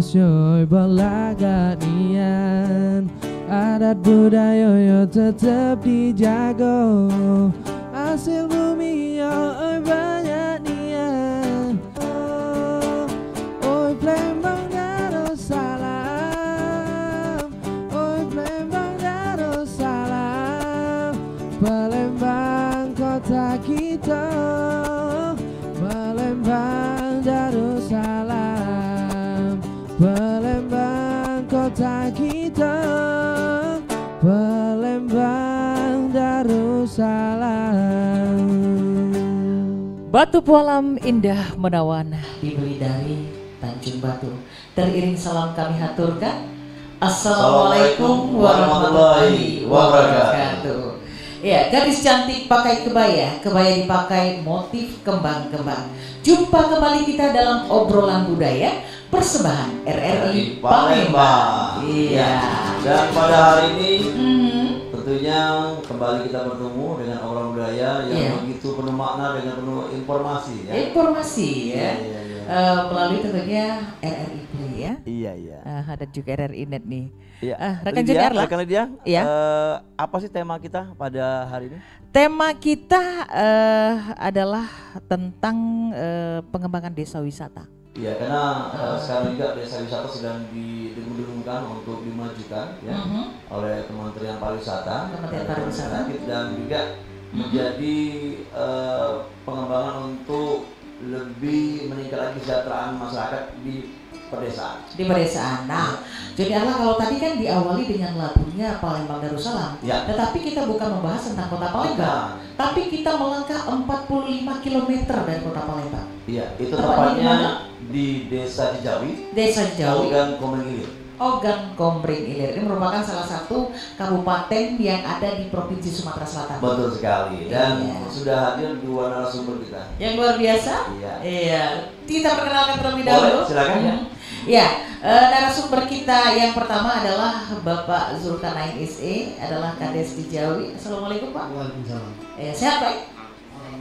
Indonesia balaganian, adat budaya yo tetap dijaga, hasil bumi yo banyak nian. Oi Palembang Darussalam, oi Palembang Darussalam, Palembang kota kita, Palembang Darussalam, Palembang kota kita, Palembang Darussalam. Batu Pualam indah menawan dibeli dari Tanjung Batu. Teriring salam kami haturkan. Assalamualaikum warahmatullahi wabarakatuh. Ya, gadis cantik pakai kebaya, kebaya dipakai motif kembang-kembang. Jumpa kembali kita dalam obrolan budaya persembahan RRI Palembang. Iya. Dan pada hari ini tentunya kembali kita bertemu dengan obrolan budaya yang begitu penuh makna dengan penuh informasi ya. Informasi ya. Iya. Melalui tentunya RRI Play ya. Iya. Dan juga RRI Net nih. Iya. Rekan Junior lah. Rekan Lydia, Iya. apa sih tema kita pada hari ini? Tema kita adalah tentang pengembangan desa wisata. Iya, karena sekarang juga desa wisata sedang didengung-dengungkan untuk dimajukan ya oleh Kementerian Pariwisata, dan juga menjadi pengembangan untuk lebih meningkatkan kesejahteraan masyarakat di pedesaan. Di pedesaan. Nah, jadi kalau tadi kan diawali dengan lagunya Palembang Darussalam. Ya. Tetapi kita bukan membahas tentang kota Palembang, tapi kita melangkah 45 km dari kota Palembang. Iya, itu tepatnya di Desa Jejawi. Desa Jejawi. Ogan Komering Ilir. Ogan Komering Ilir ini merupakan salah satu kabupaten yang ada di Provinsi Sumatera Selatan. Betul sekali. Dan sudah hadir dua narasumber kita. Yang luar biasa. Iya. Kita perkenalkan terlebih dahulu. Silakan ya. Narasumber kita yang pertama adalah Bapak Zulkarnain SE, adalah Kades Jejawi. Assalamualaikum Pak. Waalaikumsalam. Sehat Pak?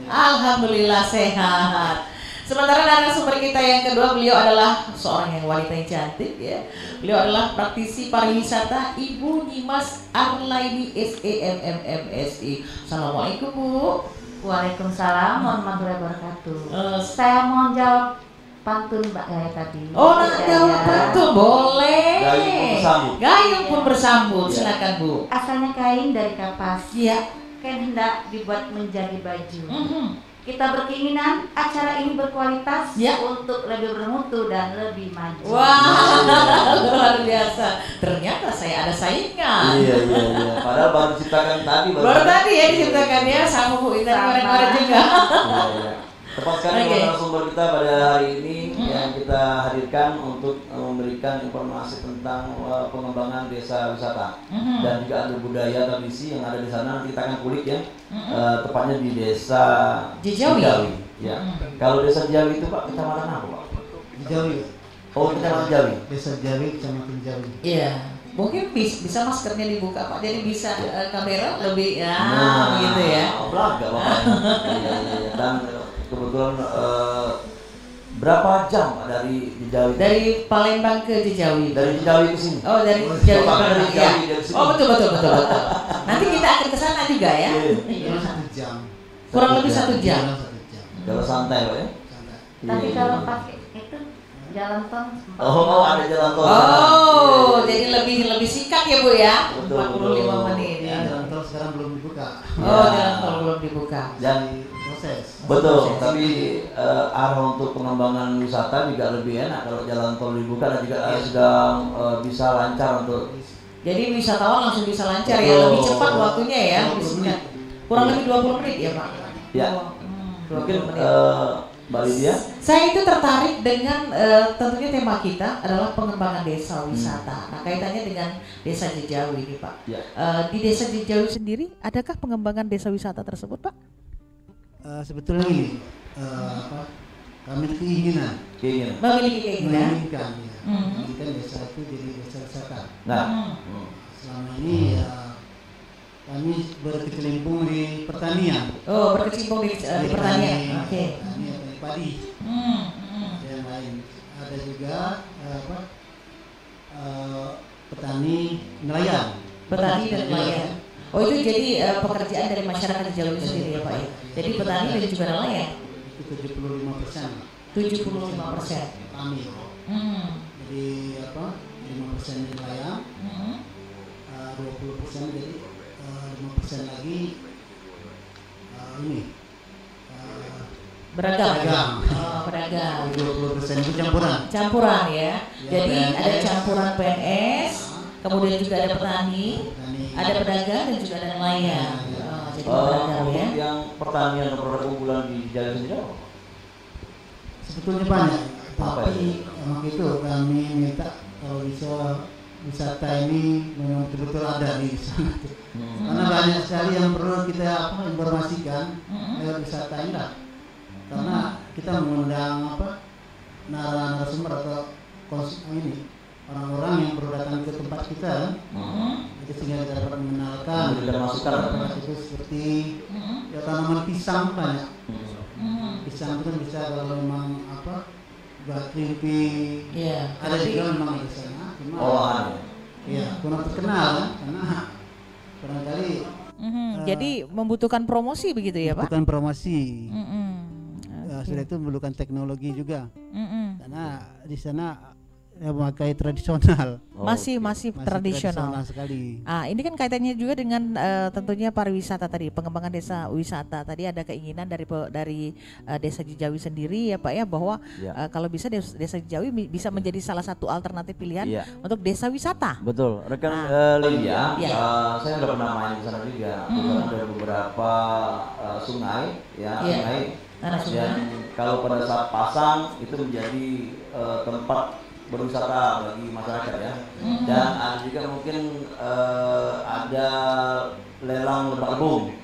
Alhamdulillah sehat. Sementara narasumber kita yang kedua, beliau adalah seorang yang wanita yang cantik ya. Beliau adalah praktisi pariwisata Ibu Nimas Arlaini SEMMMSI. Assalamualaikum Bu. Waalaikumsalam warahmatullahi wabarakatuh. Saya mohon jawab pantun Mbak Gaya tadi. Oh, jawab pantun boleh. Gayung pun bersambut. Silakan Bu. Asalnya kain dari kapas. Iya. Kain hendak dibuat menjadi baju. Kita berkeinginan acara ini berkualitas untuk lebih bermutu dan lebih maju. Wah, luar biasa. Ternyata saya ada saingan. Iya. Padahal baru diciptakan tadi. Baru tadi ya diciptakan ya sama Bu Ina kemarin juga. Iya. Tepat sekali narasumber kita pada hari ini yang kita hadirkan untuk memberikan informasi tentang pengembangan desa wisata dan juga ada budaya tradisi yang ada di sana. Kita akan kulik ya, tepatnya di Desa Jejawi. Ya. Kalau Desa Jejawi itu Pak, kecamatan apa Pak? Jejawi. Oh, kecamatan Jejawi. Desa Jejawi, kecamatan Jejawi. Iya. Mungkin bisa maskernya dibuka Pak, jadi bisa kamera lebih begitu ya. Belaga Pak. Iya. Dan kebetulan berapa jam dari Jejawi? Dari Palembang ke Jejawi. Dari Jejawi ke sini. Oh, dari Jejawi ke dari Jejawi. sini. Oh, betul. Nanti kita akan ke sana juga ya. Iya. 1 jam. Kurang lebih 1 jam. Kalau santai Pak ya. Tapi kalau pakai itu jalan tol. Oh, ada jalan tol. Oh, jadi lebih singkat ya Bu ya. Betul, 45 menit. Ya, jalan tol sekarang belum dibuka. Oh, jalan tol belum dibuka. Dan proses. betul, tapi arah untuk pengembangan wisata juga lebih enak kalau jalan tol dibuka dan juga sudah bisa lancar untuk. Jadi wisatawan langsung bisa lancar ya, lebih cepat waktunya ya, lebih singkat. Kurang lebih 20 menit ya Pak. Ya. Mungkin Mbak Lydia. Saya itu tertarik dengan tentunya tema kita adalah pengembangan desa wisata. Nah, kaitannya dengan Desa Jejawi ini Pak. Ya. Di Desa Jejawi sendiri, adakah pengembangan desa wisata tersebut Pak? Sebetulnya ini kami keinginan Memiliki keinginan. menginginkan desa itu jadi desa wisata. Nah, selama ini kami berkecimpung di pertanian. Oh, berkecimpung di pertanian. Oke. Padi. Yang lain ada juga petani nelayan. Petani dan nelayan. Oh itu jadi pekerjaan dari masyarakat di Jawa sendiri ya Pak ya? Jadi petani dan juga nelayan? Itu 75%. 75%. Petani. Jadi 5% nelayan, 20% jadi 5% lagi ini beragam. Pedagang. 20% itu campuran. Campuran ya. Jadi ada campuran PNS, kemudian juga ada petani, ada pedagang dan juga ada nelayan. Jadi beragam ya. Yang pertanian dan produk unggulan di Jawa sendiri apa? Sebetulnya banyak, tapi emang itu kami minta kalau bisa wisata ini memang betul-betul ada di sana. Karena banyak sekali yang perlu kita informasikan lewat wisata ini lah. Karena kita mengundang narasumber atau ini orang-orang yang baru datang ke tempat kita, jadi sehingga kita dapat mengenalkan itu seperti tanaman pisang banyak. Pisang itu kan bisa kalau memang buat kripik, ada juga memang di sana. Cuma kurang terkenal kan, karena barangkali. Jadi membutuhkan promosi begitu ya Pak? Bukan promosi. Sudah itu memerlukan teknologi juga, karena di sana memakai tradisional. Masih tradisional sekali. Ini kan kaitannya juga dengan tentunya pariwisata tadi, pengembangan desa wisata tadi. Ada keinginan dari Desa Jejawi sendiri ya Pak ya, bahwa kalau bisa Desa Jejawi bisa menjadi salah satu alternatif pilihan untuk desa wisata. Betul, rekan Lydia, saya sudah pernah main di sana juga. Karena ada beberapa sungai, sungai. Dan kalau pada saat pasang itu menjadi tempat berwisata bagi masyarakat ya. Dan ada juga mungkin ada lelang lembah rebung,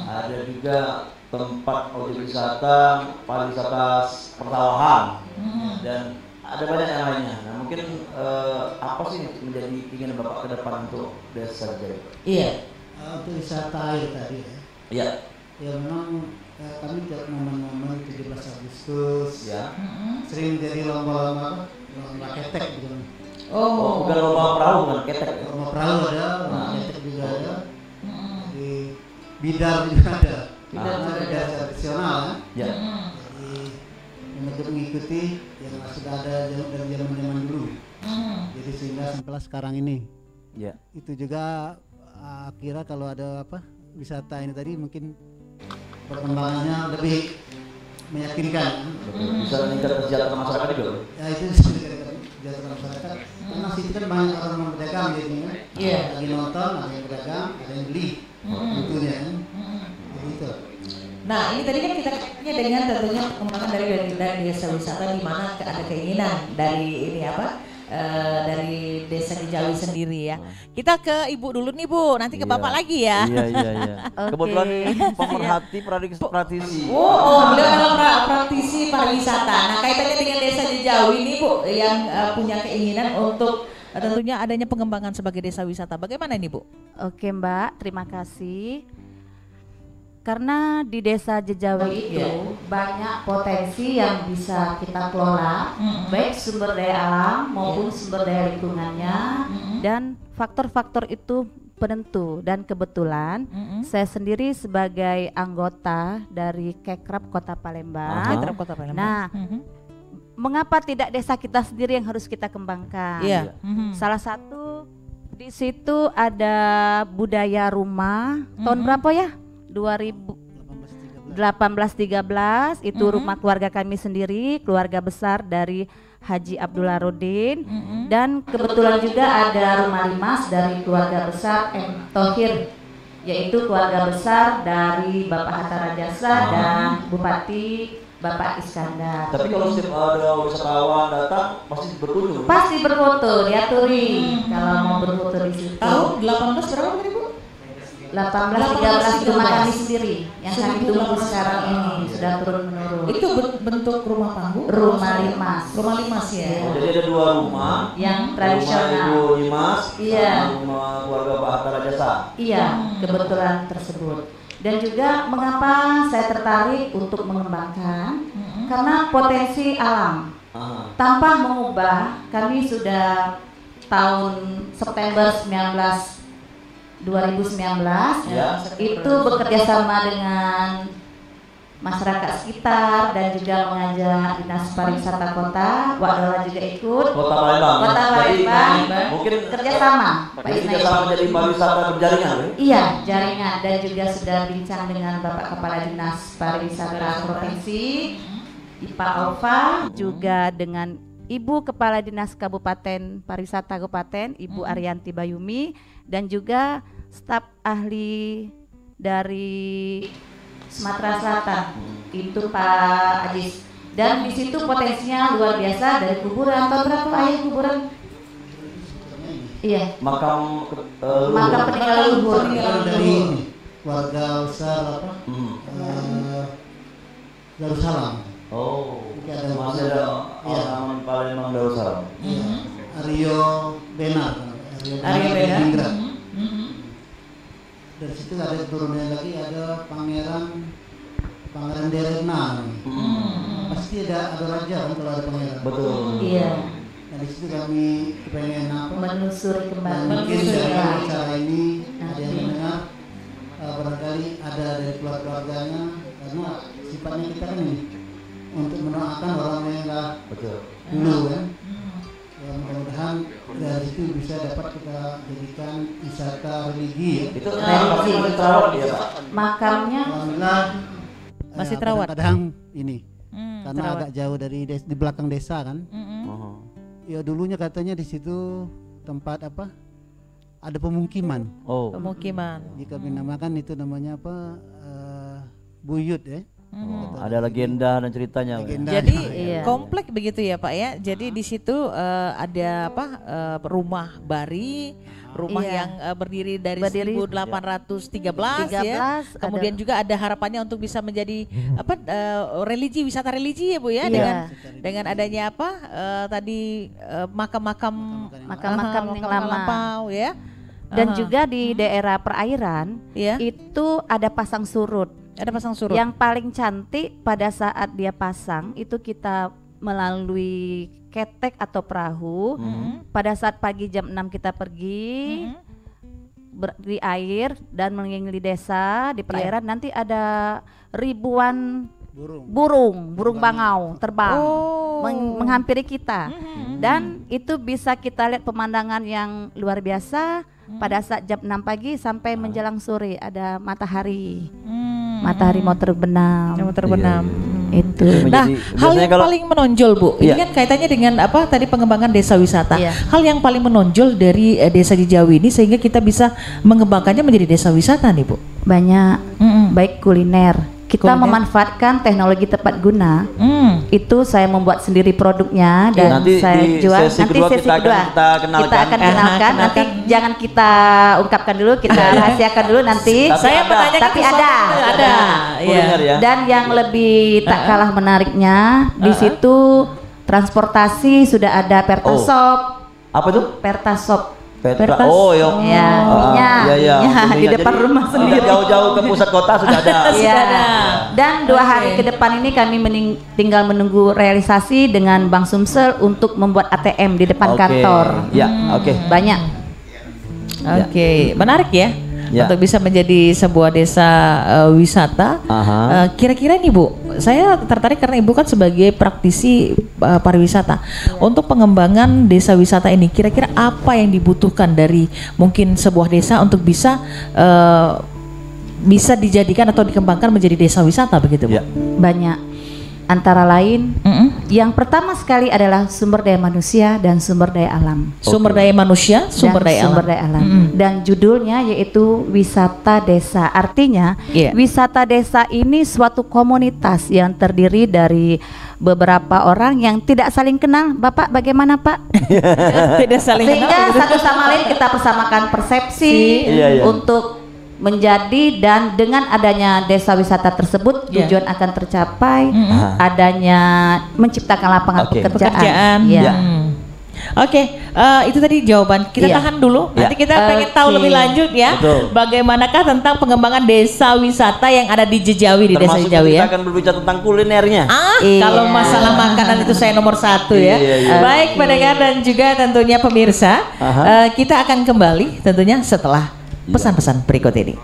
ada juga tempat objek wisata, pariwisata persawahan, dan ada banyak yang lainnya. Nah mungkin apa sih menjadi keinginan Bapak ke depan untuk Desa Jejawi? Untuk wisata air tadi ya. Ya memang kami tiap momen-momen 17 Agustus sering jadi lomba ketek gitu. Bukan lomba perahu, bukan ketek. Lomba perahu ada, lomba ketek juga ada. Di bidar juga ada. Bidar tradisional kan. Jadi untuk mengikuti yang sudah ada dari zaman dulu. Jadi sehingga sampailah sekarang ini. Itu juga kira kalau ada wisata ini tadi mungkin perkembangannya lebih meyakinkan. Bisa meningkat kesejahteraan masyarakat juga. Ya itu kesejahteraan masyarakat. Karena situ kan banyak orang berdagang jadinya. Lagi nonton, ada yang berdagang, ada yang beli. Tentunya kan. Jadi itu. Nah ini tadi kan kita dengan tentunya pengembangan dari desa wisata, di mana ada keinginan dari ini dari Desa Jejawi sendiri ya. Kita ke Ibu dulu nih Bu, nanti ke Bapak lagi ya. Iya. Kebetulan pemerhati praktisi. Beliau adalah praktisi pariwisata. Nah kaitannya dengan Desa Jejawi ini Bu, yang punya keinginan untuk tentunya adanya pengembangan sebagai desa wisata. Bagaimana ini Bu? Oke Mbak, terima kasih. Karena di Desa Jejawi itu banyak potensi yang bisa kita kelola, baik sumber daya alam maupun sumber daya lingkungannya, dan faktor-faktor itu penentu. Dan kebetulan saya sendiri sebagai anggota dari Kekrab Kota Palembang. Nah, mengapa tidak desa kita sendiri yang harus kita kembangkan? Salah satu di situ ada budaya rumah. Tahun berapa ya? 1813 itu rumah keluarga kami sendiri, keluarga besar dari Haji Abdullah Rodin, dan kebetulan juga ada rumah limas dari keluarga besar M. Thohir, yaitu keluarga besar dari Bapak Hatta Rajasa dan Bupati Bapak Iskandar. Tapi kalau setiap ada wisatawan datang pasti berkunjung. Pasti berfoto, diaturi kalau mau berfoto di situ. Tahun 18 berapa tadi Bu? 1813 itu rumah kami sendiri yang kami tunggu sekarang ini sudah turun menurun. Itu bentuk rumah panggung? Rumah limas. Rumah limas ya. Jadi ada dua rumah yang tradisional. Rumah Ibu Limas, rumah keluarga Pak Hatta Rajasa. Iya, kebetulan tersebut. Dan juga mengapa saya tertarik untuk mengembangkan? Karena potensi alam. Tanpa mengubah, kami sudah tahun September 2019 itu bekerja sama dengan masyarakat sekitar dan juga mengajak Dinas Pariwisata Kota, Wak Dola juga ikut. Kota Palembang. Kota Palembang. Mungkin kerjasama. Kerjasama menjadi pariwisata berjaringan. Iya, jaringan, dan juga sudah bincang dengan Bapak Kepala Dinas Pariwisata Provinsi, Pak Alfa, juga dengan Ibu Kepala Dinas Kabupaten Pariwisata Kabupaten, Ibu Arianti Bayumi, dan juga staf ahli dari Sumatera Selatan, itu Pak Ajis. Dan di situ potensinya luar biasa, dari kuburan. Tahun berapa ayah kuburan? Iya. Makam peninggalan luhur. Dari warga besar apa? Darussalam. Oh. Ada masih ada orang Palembang Darussalam. Aryo Benar. Aryo Benar. Dari situ ada turunnya lagi, ada Pangeran Derena. Pasti ada raja kan kalau ada pangeran. Betul. Iya. Nah di situ kami kepengen apa? Menelusuri kembali. Mungkin dari acara ini ada yang mendengar, barangkali ada dari keluarganya, karena sifatnya kita kan ini untuk mendoakan orang yang enggak dulu kan. Ya, mudah-mudahan dari situ bisa dapat kita jadikan wisata religi ya. Itu masih terawat ya Pak? Makamnya Alhamdulillah masih terawat. Kadang ini karena terawat. agak jauh dari di belakang desa kan. Ya dulunya katanya di situ tempat apa? Ada pemukiman. Oh. Pemukiman. Jika dinamakan itu namanya apa? Buyut ya. Ada legenda dan ceritanya. Jadi Iya. komplek begitu ya Pak ya. Jadi di situ ada apa? Rumah bari, rumah Iya. yang berdiri dari Berdiri 1813 ya. 13, Kemudian juga ada harapannya untuk bisa menjadi apa? Religi, wisata religi ya Bu ya, Iya. dengan adanya apa? Tadi makam-makam yang lama. lampau ya. Dan juga di daerah perairan Ya. itu ada pasang surut. Ada pasang surut. Yang paling cantik pada saat dia pasang itu kita melalui ketek atau perahu. Pada saat pagi jam 6 kita pergi di air dan mengelilingi desa di perairan, nanti ada ribuan burung bangau terbang menghampiri kita. Dan itu bisa kita lihat pemandangan yang luar biasa pada saat jam 6 pagi sampai menjelang sore, ada matahari. Matahari mau terbenam. Itu. Nah, hal yang kalau- paling menonjol Bu, ini Iya. kan kaitannya dengan apa tadi pengembangan desa wisata. Iya. Hal yang paling menonjol dari desa Jijawi ini sehingga kita bisa mengembangkannya menjadi desa wisata nih Bu. Banyak, baik kuliner. Kita memanfaatkan teknologi tepat guna. Itu saya membuat sendiri produknya dan Nanti saya di jual. sesi kedua kita akan kenalkan. kenalkan. Nanti jangan kita ungkapkan dulu, kita rahasiakan dulu nanti. Tapi Saya ada. menanyakan Tapi sesuatu ada. itu ada. Kuliner ya. Dan yang lebih tak kalah menariknya di situ transportasi sudah ada Pertasop. Apa itu? Pertasop. Petra. Oh ya. Ya, minyak. Iya. Minyak di Jadi, depan rumah sendiri. tidak jauh-jauh ke pusat kota sudah ada. Iya. Dan 2 hari ke depan ini kami tinggal menunggu realisasi dengan Bank Sumsel untuk membuat ATM di depan kantor. Ya, oke. Banyak. Oke, menarik ya. Ya. Untuk bisa menjadi sebuah desa wisata. Kira-kira nih Bu, saya tertarik karena Ibu kan sebagai praktisi pariwisata. Untuk pengembangan desa wisata ini, kira-kira apa yang dibutuhkan dari mungkin sebuah desa untuk bisa dijadikan atau dikembangkan menjadi desa wisata begitu Bu? Ya. Banyak. Antara lain, yang pertama sekali adalah sumber daya manusia dan sumber daya alam. Sumber daya manusia, sumber daya alam. Dan judulnya yaitu wisata desa. Artinya wisata desa ini suatu komunitas yang terdiri dari beberapa orang yang tidak saling kenal. Bapak bagaimana Pak? Tidak saling Sehingga kenal. satu sama lain kita persamakan persepsi untuk menjadi, dan dengan adanya desa wisata tersebut tujuan akan tercapai, adanya menciptakan lapangan pekerjaan. Ya. Oke, itu tadi jawaban. Kita tahan dulu. Nanti kita pengen tahu lebih lanjut ya. Betul. Bagaimanakah tentang pengembangan desa wisata yang ada di Jejawi, di desa Jejawi ya. Kita akan berbicara tentang kulinernya. Kalau masalah makanan itu saya nomor 1 ya. Baik pendengar dan juga tentunya pemirsa, kita akan kembali tentunya setelah pesan-pesan berikut ini.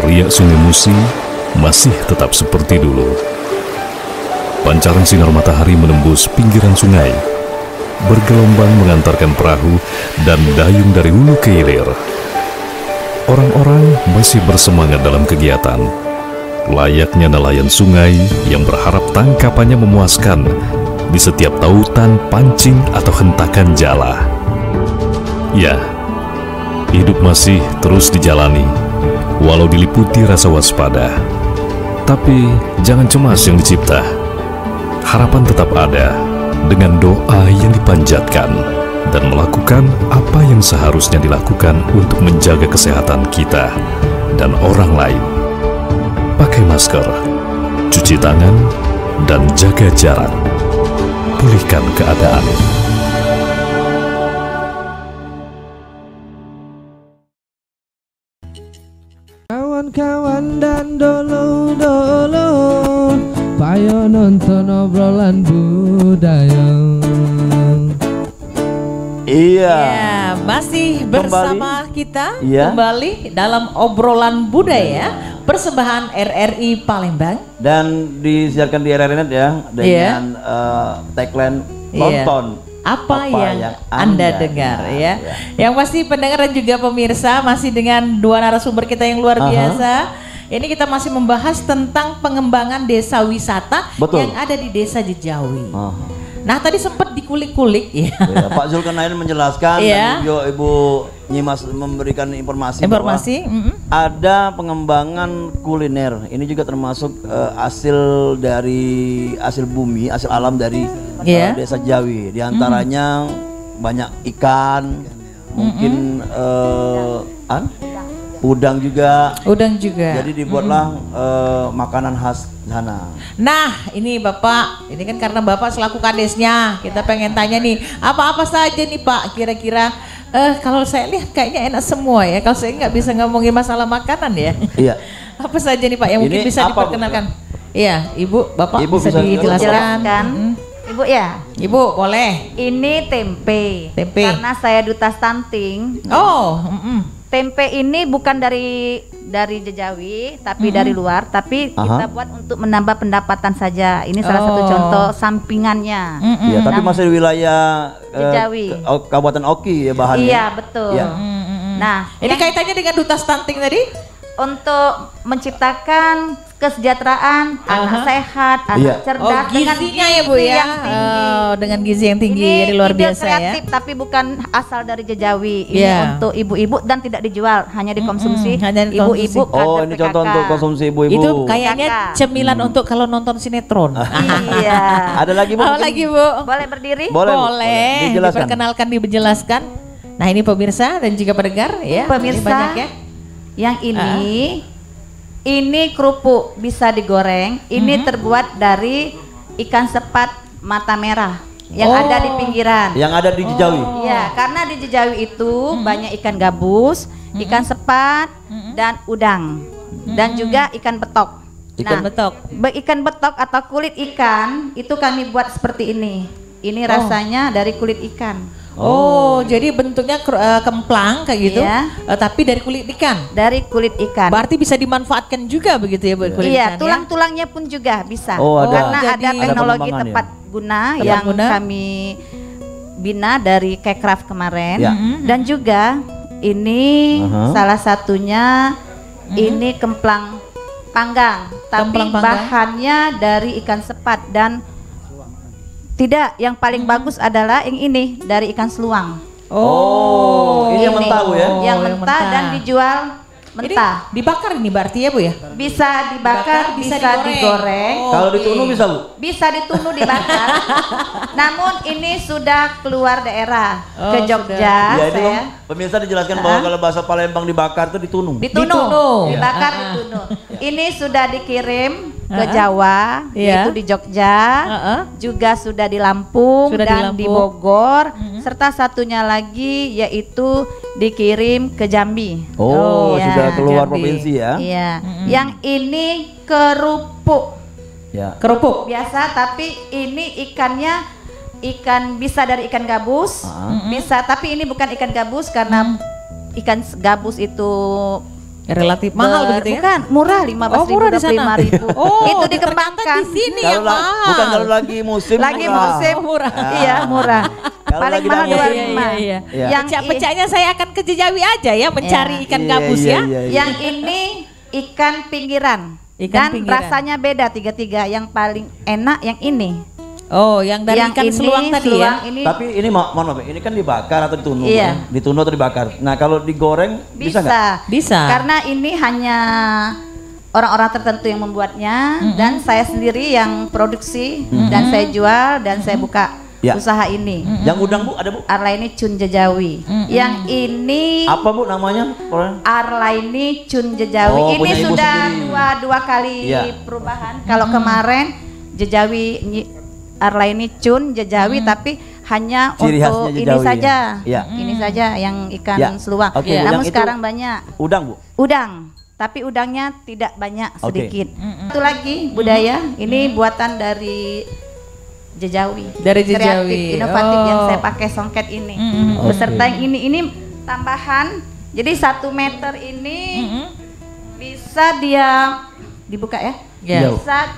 Riak Sungai Musi masih tetap seperti dulu. Pancaran sinar matahari menembus pinggiran sungai, bergelombang mengantarkan perahu dan dayung dari hulu ke hilir. Orang-orang masih bersemangat dalam kegiatan, layaknya nelayan sungai yang berharap tangkapannya memuaskan di setiap tautan, pancing, atau hentakan jala. Ya, hidup masih terus dijalani, walau diliputi rasa waspada. Tapi jangan cemas yang dicipta. Harapan tetap ada dengan doa yang dipanjatkan dan melakukan apa yang seharusnya dilakukan untuk menjaga kesehatan kita dan orang lain. Pakai masker, cuci tangan, dan jaga jarak. Pulihkan keadaan. Kawan-kawan dan dolo-dolo, payo nonton obrolan budaya. Iya. Ya, masih bersama kita kembali dalam obrolan budaya persembahan RRI Palembang dan disiarkan di RRI.net ya dengan tagline nonton apa yang Anda dengar ya. Yang pasti pendengar dan juga pemirsa masih dengan dua narasumber kita yang luar biasa. Ini kita masih membahas tentang pengembangan desa wisata yang ada di desa Jejawi. Nah tadi sempat dikulik-kulik ya. Pak Zulkarnain menjelaskan dan juga Ibu Nyimas memberikan informasi bahwa ada pengembangan kuliner. Ini juga termasuk hasil bumi, hasil alam dari desa Jawi. Di antaranya banyak ikan, mungkin udang juga. Jadi dibuatlah makanan khas sana. Nah, ini Bapak, ini kan karena Bapak selaku kadesnya, kita pengen tanya nih, apa-apa saja nih Pak kira-kira kalau saya lihat kayaknya enak semua ya. Kalau saya nggak bisa ngomongin masalah makanan ya. Iya. Apa saja nih Pak yang mungkin bisa diperkenalkan? Iya, Ibu, Bapak bisa dijelaskan. Ibu ya? Ibu, boleh. Ini tempe. Karena saya duta stunting. Tempe ini bukan dari Jejawi, tapi dari luar, tapi kita buat untuk menambah pendapatan saja. Ini salah satu contoh sampingannya. Iya, tapi masih di wilayah Jejawi, Kabupaten Oki ya bahannya. Iya, betul. Nah, ini kaitannya dengan duta stunting tadi? Untuk menciptakan kesejahteraan anak sehat, anak cerdas dengan gizi ya Bu ya. Dengan gizi yang tinggi, jadi luar biasa kreatif, ya. Tapi bukan asal dari Jejawi. Ini untuk ibu-ibu dan tidak dijual, hanya dikonsumsi ibu-ibu. Oh, ini contoh untuk konsumsi ibu-ibu. Itu kayaknya cemilan untuk kalau nonton sinetron. Iya. Ada lagi Bu? Apa lagi Bu? Boleh berdiri? Boleh. Diperkenalkan, dijelaskan. Nah ini pemirsa dan juga pendengar ya. Pemirsa. Ini banyak ya. Yang ini kerupuk bisa digoreng. Ini terbuat dari ikan sepat mata merah yang ada di pinggiran. Yang ada di Jejawi. Ya, karena di Jejawi itu banyak ikan gabus, ikan sepat, dan udang, dan juga ikan betok. Ikan betok atau kulit ikan itu kami buat seperti ini. Ini rasanya dari kulit ikan. Jadi bentuknya kemplang kayak gitu, tapi dari kulit ikan. Dari kulit ikan. Berarti bisa dimanfaatkan juga begitu ya buat kulit ikan. Iya, tulang-tulangnya pun juga bisa. Ada. Karena ada teknologi tepat guna yang kami bina dari Kekraf kemarin. Dan juga ini salah satunya ini kemplang panggang, tapi Templang panggang. bahannya dari ikan sepat dan tidak, yang paling bagus adalah yang ini dari ikan seluang. Oh, ini yang mentah Bu ya? Yang yang mentah dan mentah. dijual mentah. Ini dibakar ini berarti ya Bu ya? Bisa dibakar, Bisa bisa digoreng. digoreng, Kalau Oke. ditunu bisa Bu? bisa ditunuh dibakar. Namun ini sudah keluar daerah Oh, ke Jogja. Ya itu saya pemirsa dijelaskan bahwa kalau bahasa Palembang dibakar itu ditunu. ditunuh, Ditunuh. dibakar, Ya. ditunuh. Ini sudah dikirim ke Jawa, Iya. yaitu di Jogja, juga sudah di Lampung Sudah di dan di Lampung. Bogor, serta satunya lagi yaitu dikirim ke Jambi. Oh, Iya. sudah keluar Jambi. provinsi ya? Iya, yang ini kerupuk Ya. Kerupuk. biasa, tapi ini ikannya ikan bisa dari ikan gabus, bisa, tapi ini bukan ikan gabus karena ikan gabus itu Relatif mahal begitu ya? bukan, murah 15.000, murah di sana. 25.000. Oh, Itu ternyata dikembangkan di sini Kalau yang mahal. bukan kalau lagi musim lagi murah. musim Murah. iya murah. Kalau Paling lagi mahal dagang. 25. Iya. Iya. Yang Pecah-pecahnya saya akan ke Jejawi aja ya mencari Iya. ikan gabus Iya, ya. iya, iya. yang ini ikan pinggiran. Ikan Dan pinggiran. rasanya beda tiga-tiga. Yang paling enak yang ini. Oh, yang dari yang ikan ini, seluang tadi ya. ini Tapi ini mohon maaf, ini kan dibakar atau ditunu? Iya. Kan? Ditunu atau dibakar. Nah, kalau digoreng bisa nggak? Bisa. Karena ini hanya orang-orang tertentu yang membuatnya dan saya sendiri yang produksi dan saya jual dan saya buka Ya. usaha ini. Yang udang Bu, ada Bu? Arlaini Cun Jejawi. Yang ini Apa Bu namanya? Orang? Arlaini Cun Jejawi. Oh, Ini punya ibu sudah sendiri. dua kali Iya. perubahan. Kalau kemarin Jejawi Arlaini Cun Jejawi, tapi hanya Ciri khasnya untuk ini Jejawi, saja. ya. Ini saja yang ikan Ya. seluang. Oke, Namun yang itu- sekarang banyak Udang Bu? udang, tapi udangnya tidak banyak, Oke. sedikit. Satu lagi budaya, ini buatan dari Jejawi. Dari Kreatif, Jejawi. inovatif yang Oh. saya pakai songket ini. Oke. Beserta yang ini tambahan. Jadi 1 meter ini bisa dia dibuka ya. Ya. Bisa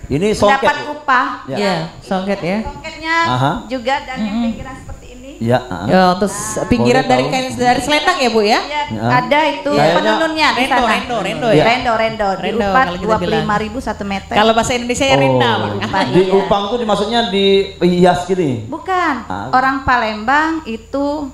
Ini songket. mendapat Bu? upah. Ya. Ya, songket ya. Songketnya Aha. juga dan yang pinggiran seperti ini. Ya. Ya, terus pinggiran Boleh dari tahu. kain dari selendang ya Bu ya? Ya, Ya. ada itu Kayaknya penenunnya di rendo, sana. rendo ya. Rendo, Rendo, diupat kalau kita bilang. 25.000 1 meter. Kalau bahasa Indonesia ya renda, Pak. Pak, Di iya. upang tuh maksudnya dihias gini. Bukan, Ah. orang Palembang itu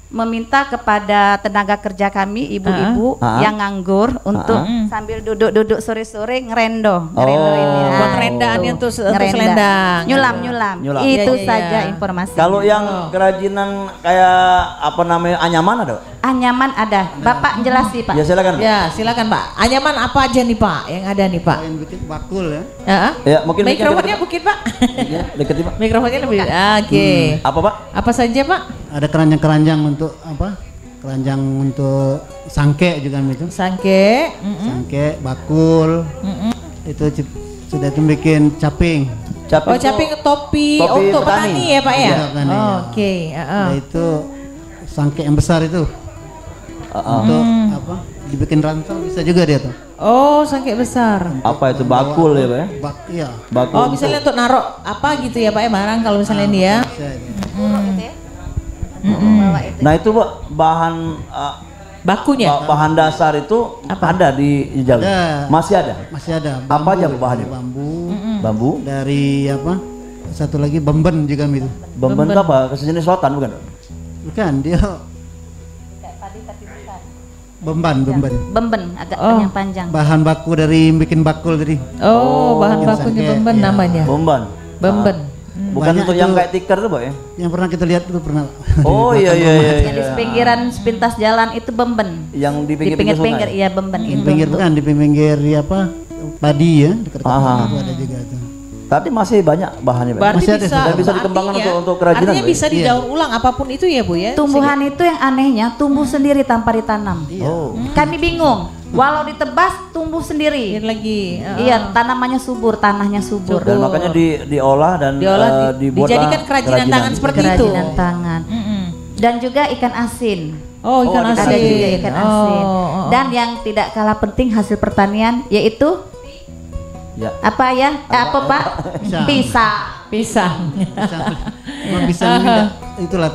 meminta kepada tenaga kerja kami, ibu-ibu Ah. yang nganggur untuk sambil duduk-duduk sore-sore ngerendo ini. Oh. Buat rendaannya tuh untuk Ngerenda. selendang. Nyulam. Nyulam. Itu Iya, iya, saja iya. informasi. Kalau yang kerajinan kayak apa namanya anyaman ada? Pak? Anyaman ada, Bapak jelasi Pak. Ya silakan. Pak. Ya, silakan Pak. Anyaman apa aja nih Pak yang ada nih Pak? Selain bikin bakul ya. Ya, Ya mungkin mikrofonnya mungkin Pak. Ya, deketin Pak. Mikrofonnya lebih. Oke. Apa Pak? Apa saja Pak? Ada keranjang-keranjang untuk apa? Keranjang untuk sangke juga itu. Sangke. Sangke, bakul. Itu sudah itu bikin caping. Oh, caping topi, Topi untuk petani. petani ya Pak ya? Iya, petani, Oh, ya. oke. Nah, itu sangke yang besar itu. Untuk apa? Dibikin rantal bisa juga dia tuh. Oh, sangke besar. Apa itu bakul ya Pak ya? Iya. Bakul. Oh, misalnya untuk naruh apa gitu ya Pak ya barang kalau misalnya ini ya. Bisa itu. Gitu ya. Bawa itu. Nah itu Pak bahan Bakunya. bahan dasar itu Apa? ada di Jawa. Ada. Masih ada. Masih ada. Apa aja Bu bahannya? Bambu. Bambu. Dari apa? Satu lagi bemben juga itu. Bemben itu apa? Kesejenis rotan bukan? Bukan, dia bemban. Bemben agak Oh. panjang-panjang. Bahan baku dari bikin bakul tadi. Oh, bahan bikin bakunya sangke, bemben iya. namanya. Bomban. Bemben. Bukan Banyak untuk yang itu. kayak tikar tuh Pak ya? Yang pernah kita lihat itu pernah. Oh Di iya belakang iya rumah. iya. Yang di sepinggiran sepintas jalan itu bemben. Yang di Di pinggir-pinggir pinggir-pinggir sungai. iya bemben Di itu. pinggir kan, di pinggir apa? Padi ya, dekat Aha. itu ada juga tuh. Tapi masih banyak bahannya Pak. Berarti Masih ada, bisa, dan bisa dikembangkan artinya- untuk kerajinan, Artinya Bu, ya? bisa didaur ulang apapun itu ya Bu ya. Tumbuhan itu yang anehnya tumbuh sendiri tanpa ditanam. Oh. Kami bingung. Walau ditebas tumbuh sendiri. Ini lagi. Iya, tanamannya subur, tanahnya subur. Dan makanya diolah dan Diolah, dibuatlah dijadikan kerajinan tangan seperti itu. Kerajinan tangan. Dan juga ikan asin. Oh, ikan Oh, asin. Ada juga ikan asin. Oh. Dan yang tidak kalah penting hasil pertanian yaitu Ya. apa ya? Apa Pak? Pisang. Pisang. Pisang. Cuma bisa minta itulah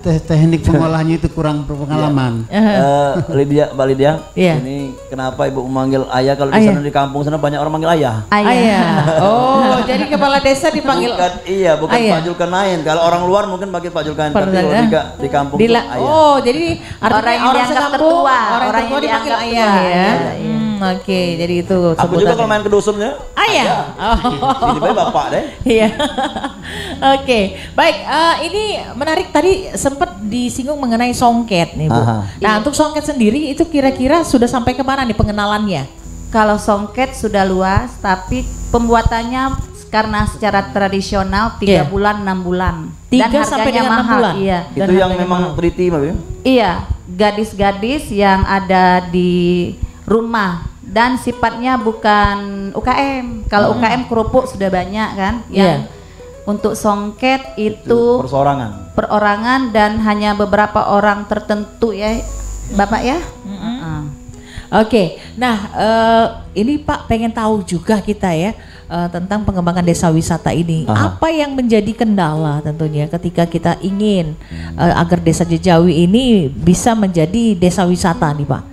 teknik pengolahnya itu kurang berpengalaman. Mbak Lydia, Iya. ini kenapa Ibu memanggil ayah kalau di sana di kampung sana banyak orang manggil ayah? Ayah. Oh, jadi kepala desa dipanggil Bukan ayah. Pak Julkarnain. Kalau orang luar mungkin panggil Pak Julkarnain, tapi kalau di kampung itu ayah. Oh, jadi artinya Orang yang orang dianggap sekampung, tertua, orang orang tertua yang dipanggil dianggap ayah tua, ya. iya. Oke, jadi itu Aku juga kalau main ke dusunnya ayah. Oh. Jadi baik bapak deh. Iya. Oke, baik. Ini menarik tadi sempat disinggung mengenai songket nih Bu. Nah, untuk songket sendiri itu kira-kira sudah sampai kemana nih pengenalannya? Kalau songket sudah luas, tapi pembuatannya karena secara tradisional 3 bulan 6 bulan 3 dan sampai harganya dengan 6 mahal. bulan. Iya. Itu yang memang teliti Mbak ya? Iya, gadis-gadis yang ada di rumah dan sifatnya bukan UKM. Kalau UKM kerupuk sudah banyak kan. Yang untuk songket itu perorangan dan hanya beberapa orang tertentu ya, Bapak ya. Oke, nah ini Pak pengen tahu juga kita ya tentang pengembangan desa wisata ini. Apa yang menjadi kendala tentunya ketika kita ingin agar desa Jejawi ini bisa menjadi desa wisata nih Pak?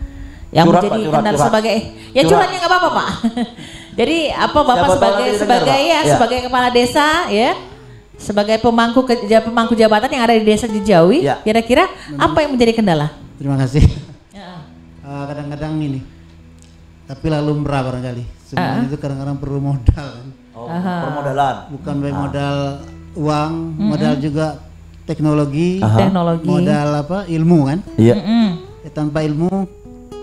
Yang menjadi kendala sebagai curhatnya nggak apa-apa Pak. Jadi apa Bapak sebagai kepala desa ya, sebagai pemangku jabatan yang ada di desa Jejawi, kira-kira apa yang menjadi kendala? Terima kasih. Kadang-kadang ini, tapi lalu lumrah barangkali. Semuanya itu kadang-kadang perlu modal kan. Permodalan. Bukan modal uang, modal juga teknologi, modal ilmu kan. Iya. Tanpa ilmu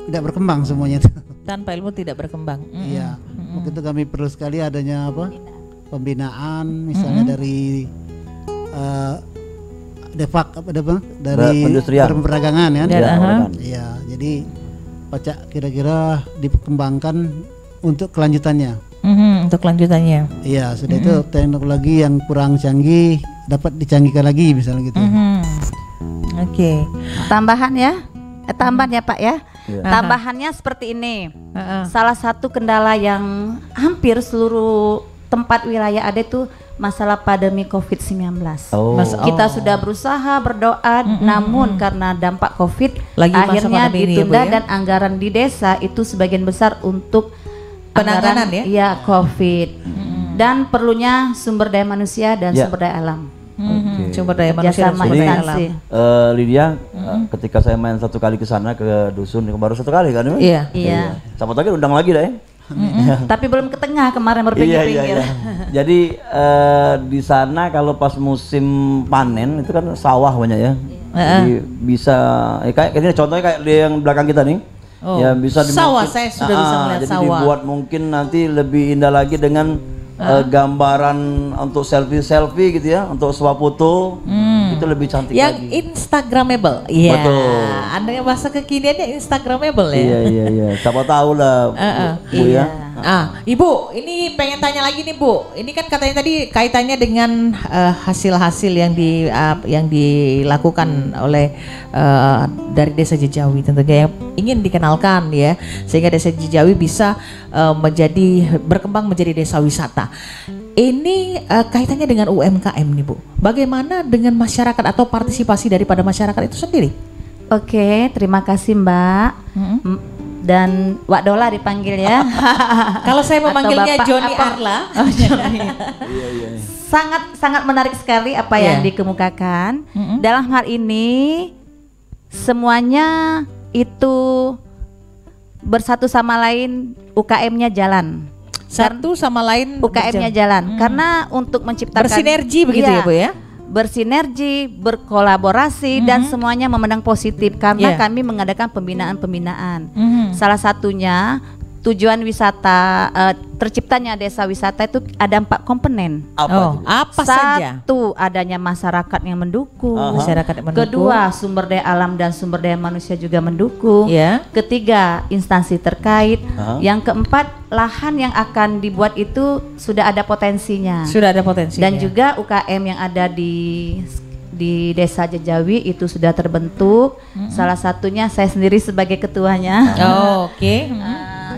tidak berkembang semuanya itu. Tanpa ilmu tidak berkembang. Iya. Waktu itu kami perlu sekali adanya pembinaan, misalnya dari dari perdagangan kan. Iya. Jadi Pacak kira-kira dikembangkan untuk kelanjutannya. Untuk kelanjutannya. Iya, sudah itu teknologi yang kurang canggih dapat dicanggihkan lagi misalnya gitu. Oke. Tambahan ya Pak ya. Tambahannya seperti ini. Salah satu kendala yang hampir seluruh tempat wilayah ada itu masalah pandemi COVID-19. Kita sudah berusaha berdoa, namun karena dampak COVID akhirnya ditunda dan anggaran di desa itu sebagian besar untuk penanganan COVID. Dan perlunya sumber daya manusia dan sumber daya alam. Sumber daya manusia dan sumber daya alam. Lydia, ketika saya main satu kali ke sana ke dusun, baru satu kali kan? Iya. Sama lagi undang lagi deh. Tapi belum ke tengah kemarin berpinggir-pinggir. Jadi di sana kalau pas musim panen itu kan sawah banyak ya. Jadi bisa kayak contohnya kayak di yang belakang kita nih. Ya bisa sawah, saya sudah bisa melihat jadi sawah. Jadi dibuat mungkin nanti lebih indah lagi dengan gambaran untuk selfie gitu ya, untuk swafoto itu lebih cantik yang lagi. Instagramable, iya. Betul. Anda yang bahasa kekiniannya Instagramable ya. Iya. Siapa tahu lah, Bu ya. Ibu, ini pengen tanya lagi nih Bu. Ini kan katanya tadi kaitannya dengan hasil-hasil yang dilakukan oleh dari Desa Jejawi tentunya yang ingin dikenalkan ya, sehingga Desa Jejawi bisa berkembang menjadi desa wisata. Ini kaitannya dengan UMKM nih Bu. Bagaimana dengan masyarakat atau partisipasi daripada masyarakat itu sendiri? Oke, terima kasih Mbak. Dan Wak Dola dipanggil ya. Kalau saya memanggilnya Joni Arla. Sangat menarik sekali apa yang dikemukakan. Dalam hal ini semuanya itu bersatu sama lain, UKM-nya jalan. Satu sama lain UKM-nya jalan. Karena untuk menciptakan bersinergi begitu ya Bu ya. Bersinergi, berkolaborasi dan semuanya memandang positif karena kami mengadakan pembinaan. Salah satunya tujuan wisata, terciptanya desa wisata itu ada 4 komponen. Apa saja? Satu, adanya masyarakat yang mendukung. Kedua, sumber daya alam dan sumber daya manusia juga mendukung. Ketiga, instansi terkait. Yang keempat, lahan yang akan dibuat itu sudah ada potensinya. Dan juga UKM yang ada di Desa Jejawi itu sudah terbentuk. Salah satunya saya sendiri sebagai ketuanya.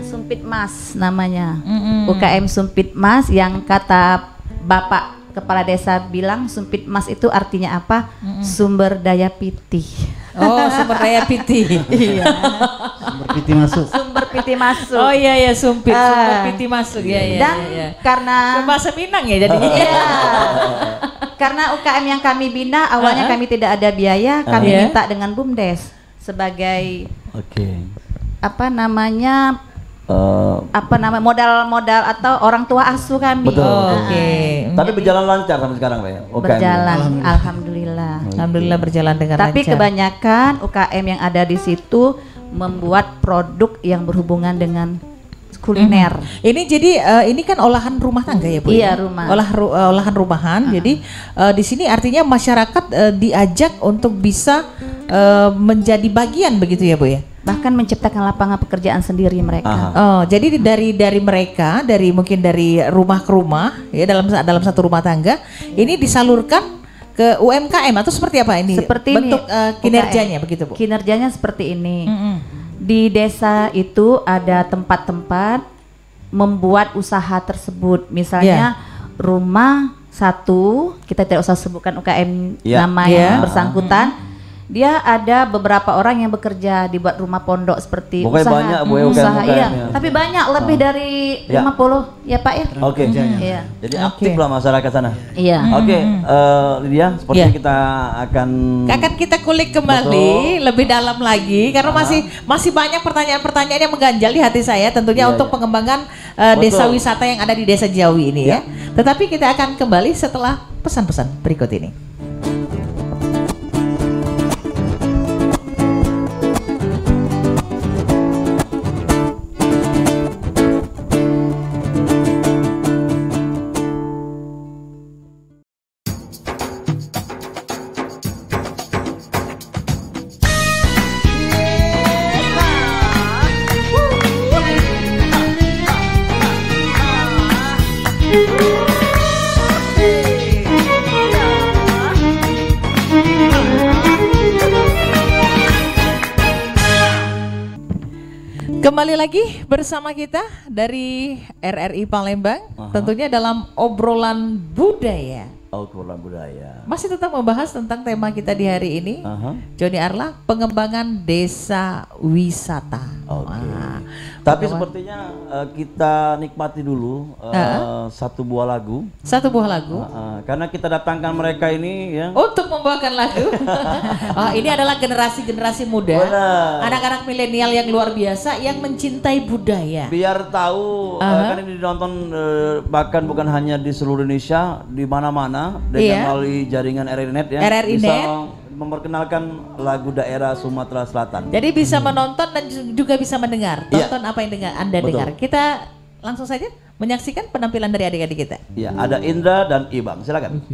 Sumpit Mas namanya. UKM Sumpit Mas yang kata Bapak kepala desa bilang Sumpit Mas itu artinya apa? Sumber daya pitih. Oh, sumber daya pitih. Iya. Sumber pitih masuk. Sumber pitih masuk. Oh iya ya, sumber pitih masuk ya. Dan karena bahasa Minang ya jadi. Iya. Karena UKM yang kami bina awalnya kami tidak ada biaya, kami minta dengan BUMDes sebagai apa namanya modal atau orang tua asuh kami. Betul. Tapi Jadi, berjalan lancar sampai sekarang, Pak ya? berjalan, alhamdulillah. Alhamdulillah berjalan dengan Tapi lancar. kebanyakan UKM yang ada di situ membuat produk yang berhubungan dengan kuliner. Ini jadi ini kan olahan rumah tangga ya Bu? Iya, ya? rumah. Olahan rumahan. Jadi di sini artinya masyarakat diajak untuk bisa menjadi bagian begitu ya Bu ya? Bahkan menciptakan lapangan pekerjaan sendiri mereka. Oh, jadi dari mereka, mungkin dari rumah ke rumah ya dalam satu rumah tangga ini disalurkan ke UMKM atau seperti apa ini? Seperti bentuk ini, kinerjanya UKM. begitu Bu? Kinerjanya seperti ini. Di desa itu ada tempat-tempat membuat usaha tersebut. Misalnya rumah satu, kita tidak usah sebutkan UKM nama yang bersangkutan. Dia ada beberapa orang yang bekerja dibuat rumah pondok seperti Pokoknya usaha, banyak Bu, usaha UKM-nya. iya. Tapi banyak lebih dari 50 ya Pak ya. Oke. Iya. Jadi aktif lah masyarakat sana. Iya. Oke, Lydia, sepertinya kita akan kita kulik kembali lebih dalam lagi karena masih banyak pertanyaan-pertanyaan yang mengganjal di hati saya tentunya untuk pengembangan desa wisata yang ada di Desa Jawi ini ya. Tetapi kita akan kembali setelah pesan-pesan berikut ini. Kembali lagi bersama kita dari RRI Palembang, tentunya dalam obrolan budaya. Obrolan budaya. Masih tetap membahas tentang tema kita di hari ini, Joni Arla, pengembangan desa wisata. Tapi sepertinya kita nikmati dulu satu buah lagu. Satu buah lagu. Karena kita datangkan mereka ini ya. Untuk membawakan lagu. Ini adalah generasi muda, anak-anak milenial yang luar biasa yang mencintai budaya. Biar tahu kan ini ditonton bahkan bukan hanya di seluruh Indonesia, di mana-mana dengan melalui jaringan RRI-Net ya. Bisa memperkenalkan lagu daerah Sumatera Selatan. Jadi bisa menonton dan juga bisa mendengar. Tonton apa yang Anda dengar. Kita langsung saja menyaksikan penampilan dari adik-adik kita. Iya, ada Indra dan Ibang. Silakan.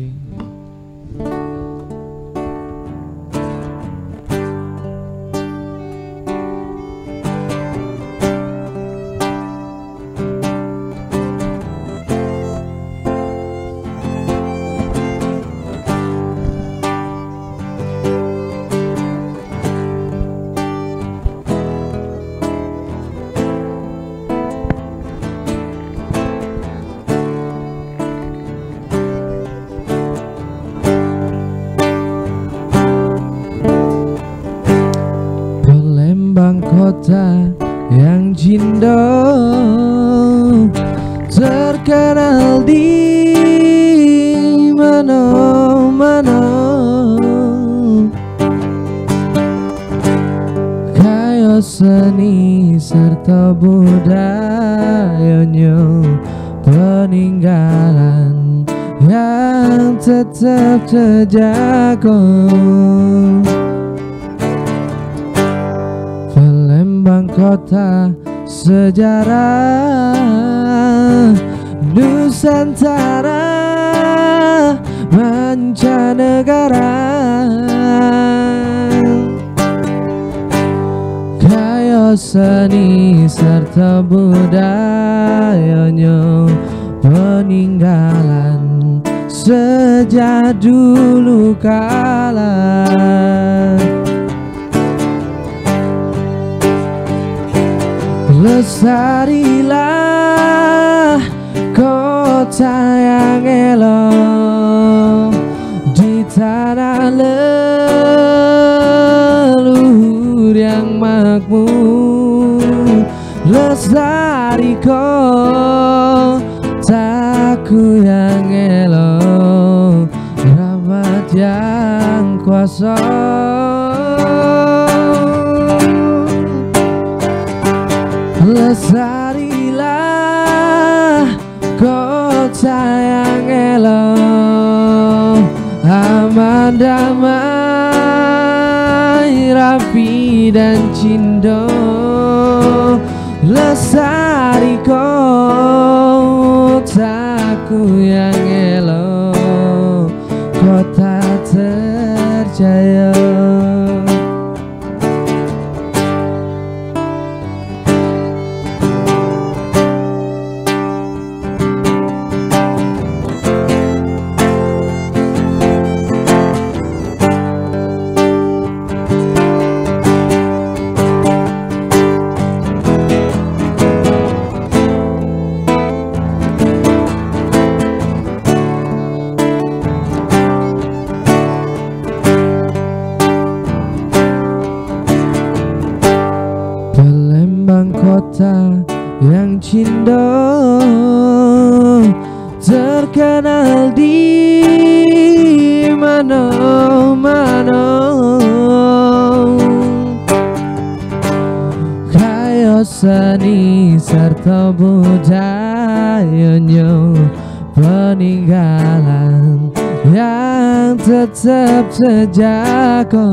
Kota yang jindo terkenal di mana-mana, kaya seni serta budayanya, peninggalan yang tetap terjaga. Palembang kota sejarah Nusantara mancanegara, kaya seni serta budayanya, peninggalan sejak dulu kala. Lestarilah kota yang elok, aku yang elo, rahmat yang kuasa. Lestarilah kota yang elo, aman damai, rapi dan cindo. Lestari kotaku yang elo, kota terjaya. Palembang kota yang cindo, terkenal di mana-mana. Kaya seni serta budayanya, peninggalan yang tetap terjaga.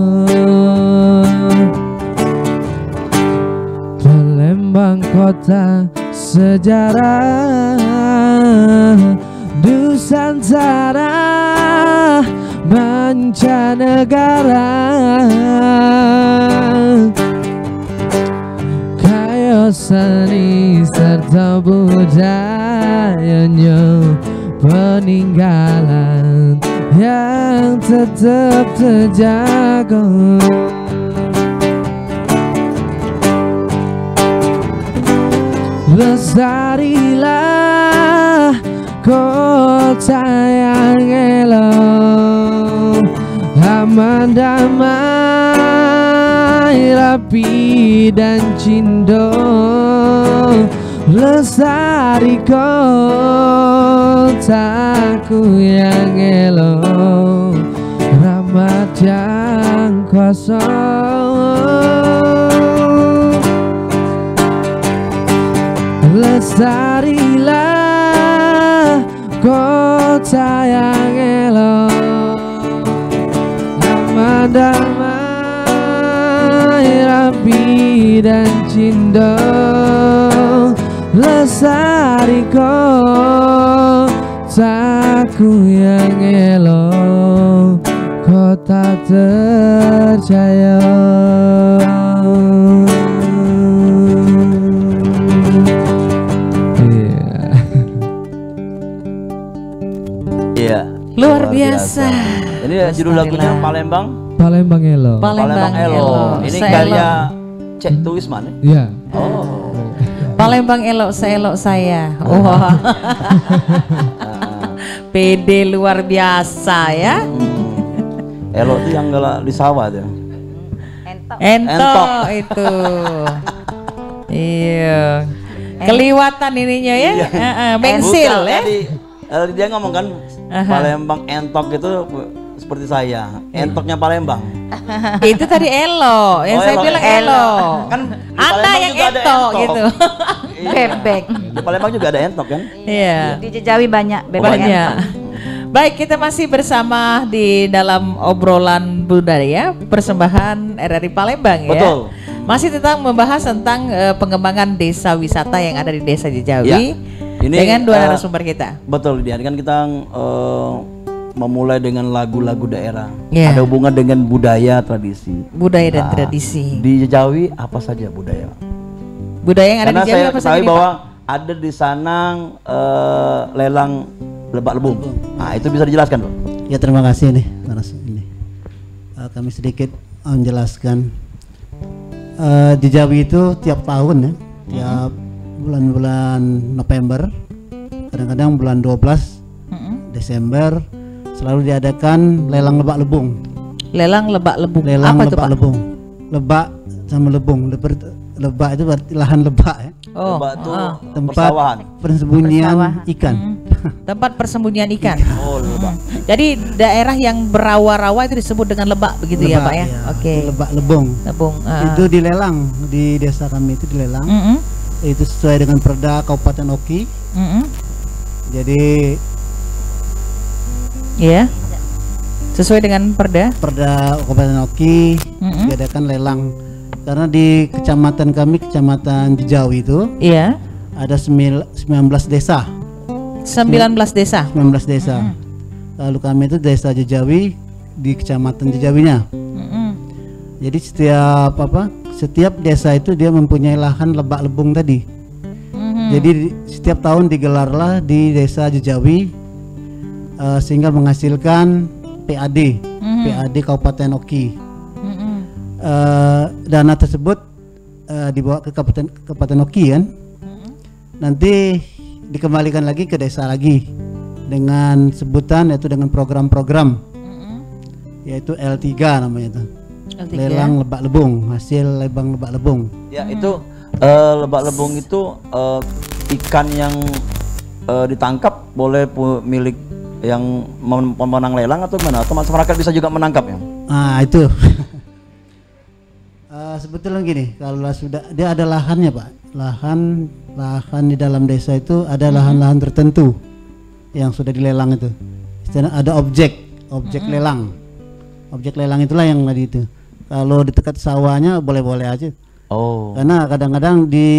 Palembang kota sejarah Nusantara mancanegara, kaya seni serta budayanya, peninggalan yang tetap terjaga. Lestarilah kota yang elo, aman damai, rapi dan cindo. Lestari kotaku yang elo, rahmat yang kuasa. Lestarilah kota yang elo, aman damai, rapi dan cindo. Lestari kotaku yang elo, kota terjaya. Iya. Luar biasa. Ini judul lagunya Palembang. Palembang elo. Palembang elo. Ini Seelok. karya Cek Tuisman. Ya. Oh. Palembang elok seelok saya. Wah. PD luar biasa ya. Elo itu yang galak di sawah tuh. Entok itu. Iya. Keliwatan ininya ya. Bensil Bukan, ya. Tadi dia ngomong kan Palembang entok itu seperti saya. Entoknya Palembang. Itu tadi elo, yang saya bilang elo. Kan Anda yang entok gitu. Bebek. Di Palembang juga ada entok kan? Iya. Di Jejawi banyak bebek. Banyak. Baik, kita masih bersama di dalam obrolan budaya persembahan RRI Palembang ya. Betul. Masih membahas tentang pengembangan desa wisata yang ada di Desa Jejawi. Ya. Ini, dengan dua narasumber kita. Betul, Dian, kan kita memulai dengan lagu-lagu daerah. Yeah. Ada hubungan dengan budaya, tradisi. Budaya dan tradisi. Di Jejawi apa saja budaya? Budaya yang ada Karena di Jejawi apa saja? saya bahwa ada di sana lelang lebak lebung. Nah, itu bisa dijelaskan, Bro? Ya, terima kasih nih. Ini kami sedikit menjelaskan. Di Jawi itu tiap tahun ya, tiap bulan-bulan November, kadang-kadang bulan 12 Desember selalu diadakan lelang lebak lebung. Lelang lebak lebung. Lelang apa lebak lebung. Lebak sama lebung. Lebak itu berarti lahan lebak ya. Oh, Lebak itu tempat persawahan. persembunyian ikan. Tempat persembunyian ikan. Oh, Lebak. Jadi daerah yang berawa-rawa itu disebut dengan lebak begitu ya, Lebak, Pak ya? ya. Oke. Lebak Lebong. Lebong. Itu dilelang di desa kami itu dilelang. Itu sesuai dengan Perda Kabupaten Oki. Jadi ya. Sesuai dengan Perda Kabupaten Oki diadakan lelang. Karena di kecamatan kami, Kecamatan Jejawi itu iya. ada 19 desa. 19 desa. 19 desa. Lalu kami itu desa Jejawi di Kecamatan Jejawinya. Jadi setiap desa itu dia mempunyai lahan lebak lebung tadi. Jadi setiap tahun digelarlah di desa Jejawi sehingga menghasilkan PAD, PAD Kabupaten Oki. Dana tersebut dibawa ke Kabupaten Oki kan. Nanti dikembalikan lagi ke desa lagi dengan sebutan yaitu dengan program-program yaitu L3 namanya itu. L3. Lelang lebak lebung, hasil lelang lebak lebung. Ya, itu lebak lebung itu ikan yang ditangkap boleh milik yang pemenang lelang atau mana? Atau masyarakat bisa juga menangkapnya? Ah, itu. Sebetulnya gini, kalau sudah dia ada lahannya Pak, lahan di dalam desa itu ada lahan-lahan tertentu yang sudah dilelang itu. Istilahnya ada objek lelang, objek lelang itulah yang tadi itu. Kalau di dekat sawahnya boleh-boleh aja. Oh. Karena kadang-kadang di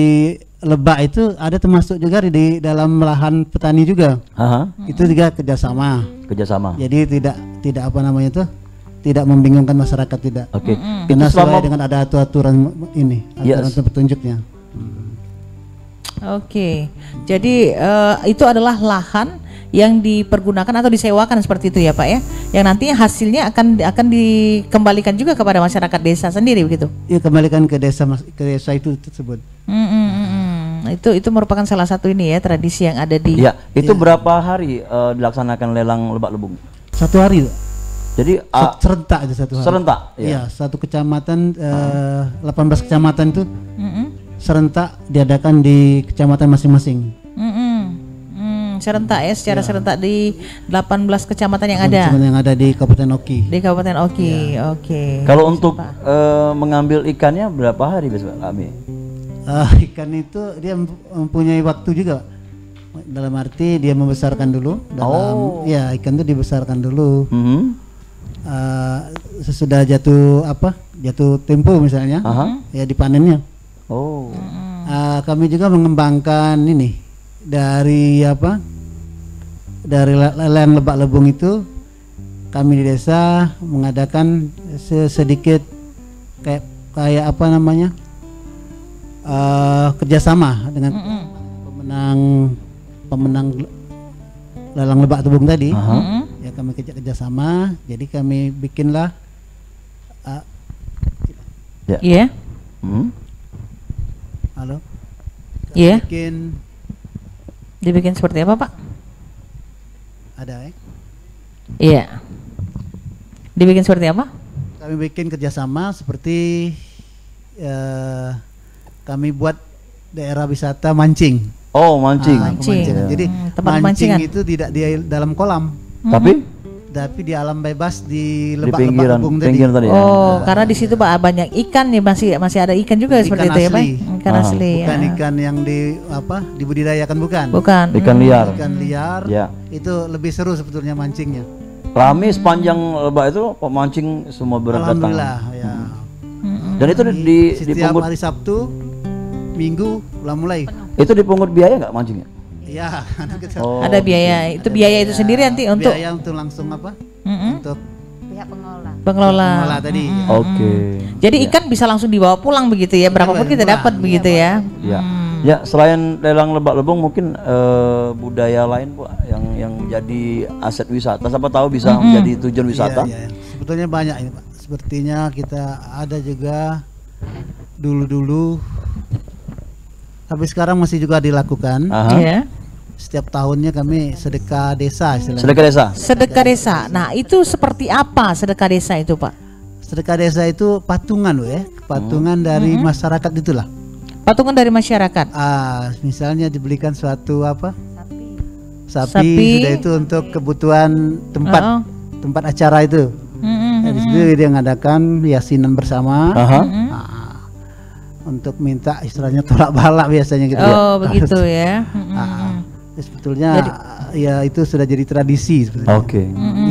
Lebak itu ada termasuk juga di dalam lahan petani juga. Itu juga kerjasama. Jadi tidak apa namanya itu. Tidak membingungkan masyarakat, tidak. Oke. Karena sesuai dengan ada aturan ini, aturan petunjuknya. Oke. Jadi itu adalah lahan yang dipergunakan atau disewakan seperti itu ya Pak ya, yang nantinya hasilnya akan dikembalikan juga kepada masyarakat desa sendiri begitu? Iya, kembalikan ke desa itu tersebut. Itu merupakan salah satu ini ya tradisi yang ada di. Ya, itu berapa hari dilaksanakan lelang lebak lebung? 1 hari. Jadi serentak aja 1 hari. Serentak? Iya, satu kecamatan 18 kecamatan itu serentak diadakan di kecamatan masing-masing. Serentak ya, secara serentak di 18 kecamatan yang ada. Kecamatan yang ada di Kabupaten Oki. Di Kabupaten Oki, oke. Kalau untuk mengambil ikannya berapa hari besok kami? Ikan itu dia mempunyai waktu juga. Dalam arti dia membesarkan dulu. Ya, ikan itu dibesarkan dulu. Sesudah jatuh tempo misalnya, ya dipanennya. Kami juga mengembangkan ini dari lelang lebak lebung itu. Kami di desa mengadakan sedikit kayak apa namanya kerjasama dengan pemenang lelang lebak lebung tadi. Ya, kami kerjasama, jadi kami bikinlah halo. Dibikin seperti apa Pak? Ada Iya. Dibikin seperti apa? Kami bikin kerjasama seperti kami buat daerah wisata mancing. Mancing. Jadi tempat mancing mancingan itu tidak di dalam kolam. Tapi di alam bebas di lebak lebung tadi. Karena di situ Pak banyak ikan nih, masih ada ikan juga seperti itu ya Pak. Ikan asli. Bukan ikan yang dibudidayakan, bukan. Ikan liar. Ikan liar. Ya. Itu lebih seru sebetulnya mancingnya. Rame sepanjang lebak itu pemancing semua berdatangan. Alhamdulillah ya. Dan itu setiap hari Sabtu, Minggu mulai. Itu dipungut biaya nggak mancingnya? Iya. Ada biaya. Itu biaya itu sendiri nanti untuk biaya untuk langsung untuk Pihak pengelola tadi. Jadi ikan bisa langsung dibawa pulang begitu ya, berapapun kita dapat begitu ya. Ya, selain lelang lebak lebung mungkin budaya lain Bu yang jadi aset wisata. Siapa tahu bisa menjadi tujuan wisata. Iya. Sebetulnya banyak ini Pak. Sepertinya kita ada juga dulu tapi sekarang masih juga dilakukan. Setiap tahunnya kami sedekah desa istilahnya. Sedekah desa. Nah, itu seperti apa sedekah desa itu Pak? Sedekah desa itu patungan patungan dari masyarakat itulah. Patungan dari masyarakat. Misalnya dibelikan suatu apa? Sapi. Sudah itu untuk kebutuhan tempat acara itu. Di situ dia mengadakan yasinan bersama. Untuk minta istilahnya tolak balak biasanya gitu. Oh begitu ya. Sebetulnya ya itu sudah jadi tradisi sebetulnya.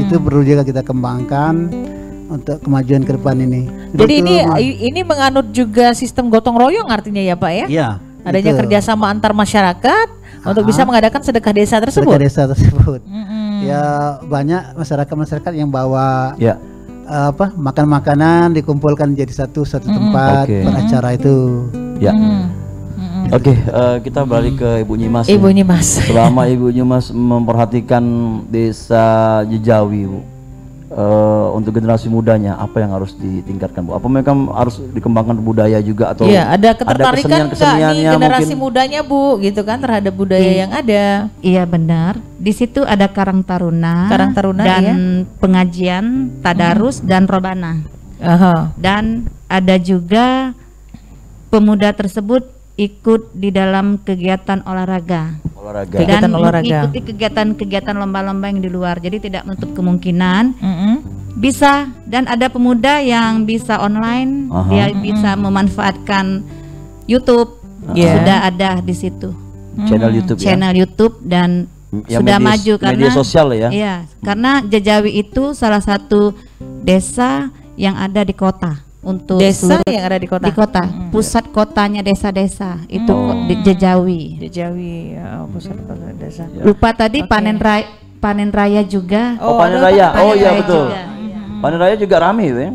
Itu perlu juga kita kembangkan untuk kemajuan ke depan ini. Jadi ini menganut juga sistem gotong royong artinya ya Pak ya? Iya. Adanya kerjasama antar masyarakat untuk bisa mengadakan sedekah desa tersebut. Sedekah desa tersebut. Ya banyak masyarakat yang bawa makan makanan dikumpulkan jadi satu tempat beracara itu. Ya. Kita balik ke Ibu Nyimas. Ibu Nyimas. Selama Ibu Nyimas memperhatikan desa Jejawi, Bu, untuk generasi mudanya apa yang harus ditingkatkan, Bu? Apa mereka harus dikembangkan budaya juga atau ada ketertarikan nggak nih generasi mungkin mudanya, Bu, gitu kan terhadap budaya yang ada? Iya benar. Di situ ada Karang Taruna dan pengajian, tadarus dan robana. Dan ada juga pemuda tersebut ikut di dalam kegiatan olahraga. Dan mengikuti kegiatan-kegiatan lomba-lomba yang di luar. Jadi tidak menutup kemungkinan bisa, dan ada pemuda yang bisa online, dia bisa memanfaatkan YouTube. Sudah ada di situ channel YouTube dan sudah maju karena media sosial ya. Iya, karena Jejawi itu salah satu desa yang ada di kota. Untuk desa yang ada di kota. Pusat kotanya desa-desa itu di Jejawi. Pusat kota desa. Lupa tadi panen raya juga. Panen raya. Iya betul. Panen raya juga ramai ya.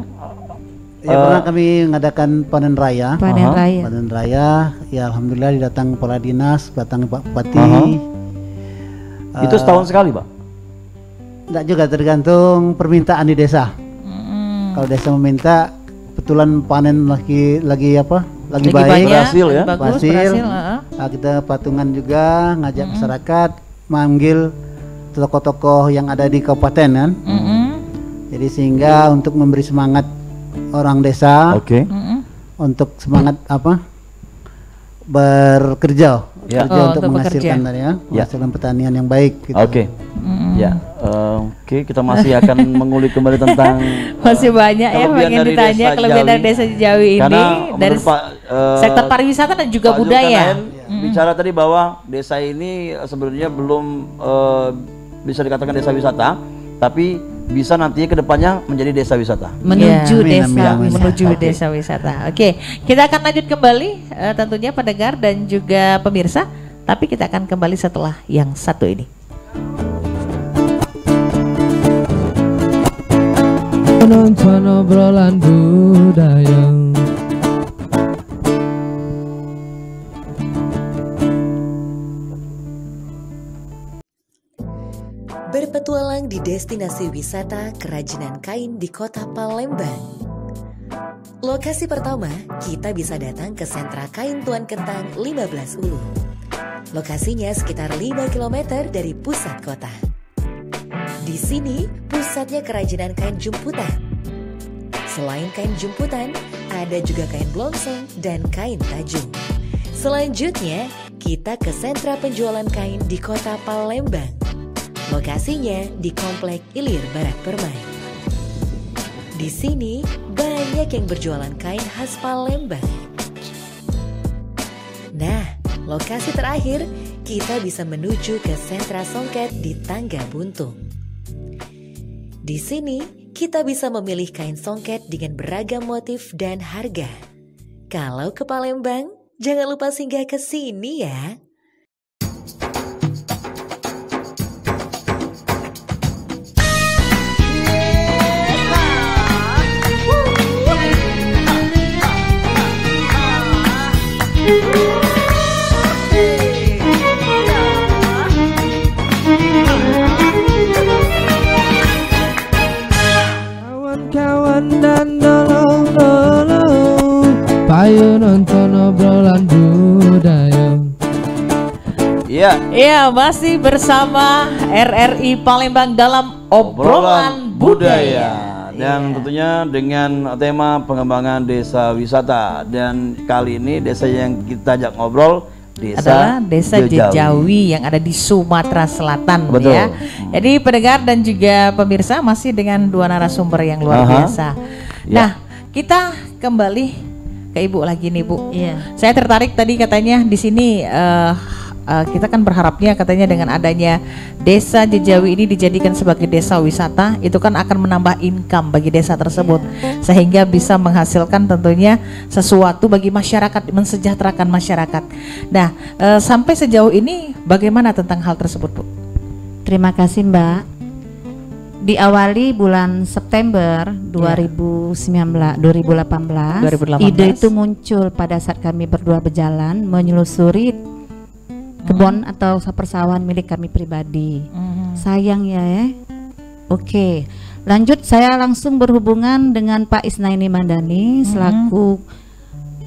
Ya pernah kami mengadakan panen raya. Panen raya. Ya alhamdulillah didatang kepala dinas, datang Pak Bupati. Itu setahun sekali, Pak? Enggak juga, tergantung permintaan di desa. Kalau desa meminta, kebetulan panen lagi baik, berhasil ya. Berhasil. Kita patungan juga, ngajak masyarakat, manggil tokoh-tokoh yang ada di kabupaten kan. Jadi sehingga untuk memberi semangat orang desa, untuk semangat bekerja untuk menghasilkan menghasilkan pertanian yang baik gitu. Kita masih akan mengulik kembali tentang masih banyak ya pengen ditanya kelebihan dari desa Jejawi ini dari sektor pariwisata dan juga budaya. Bicara tadi bahwa desa ini sebenarnya belum bisa dikatakan desa wisata, tapi bisa nantinya kedepannya menjadi desa wisata. Menuju desa wisata. Kita akan lanjut kembali tentunya pendengar dan juga pemirsa, tapi kita akan kembali setelah yang satu ini. Menonton obrolan budaya. Berpetualang di destinasi wisata kerajinan kain di kota Palembang. Lokasi pertama, kita bisa datang ke sentra kain Tuan Kentang 15 Ulu. Lokasinya sekitar 5 km dari pusat kota. Di sini, pusatnya kerajinan kain jumputan. Selain kain jumputan, ada juga kain blongsong dan kain tajung. Selanjutnya, kita ke sentra penjualan kain di kota Palembang. Lokasinya di Komplek Ilir Barat Permai. Di sini banyak yang berjualan kain khas Palembang. Nah, lokasi terakhir kita bisa menuju ke sentra songket di Tangga Buntung. Di sini kita bisa memilih kain songket dengan beragam motif dan harga. Kalau ke Palembang, jangan lupa singgah ke sini ya. Kawan-kawan dan nolong-nolong, payu nonton obrolan budaya. Iya, masih bersama RRI Palembang dalam obrolan budaya. dan tentunya dengan tema pengembangan desa wisata, dan kali ini desa yang kita ajak ngobrol adalah Desa Jejawi yang ada di Sumatera Selatan. Betul. Ya. Jadi pendengar dan juga pemirsa masih dengan dua narasumber yang luar biasa. Nah, kita kembali ke Ibu lagi nih, Bu. Iya. Saya tertarik tadi katanya di sini kita kan berharapnya katanya dengan adanya Desa Jejawi ini dijadikan sebagai desa wisata, itu kan akan menambah income bagi desa tersebut, sehingga bisa menghasilkan tentunya sesuatu bagi masyarakat, mensejahterakan masyarakat. Nah, sampai sejauh ini bagaimana tentang hal tersebut, Bu? Terima kasih, Mbak. Diawali bulan September 2018, ide itu muncul pada saat kami berdua berjalan menyelusuri kebun atau persawahan milik kami pribadi. Sayang ya. Oke. Lanjut, saya langsung berhubungan dengan Pak Isnaini Mandani selaku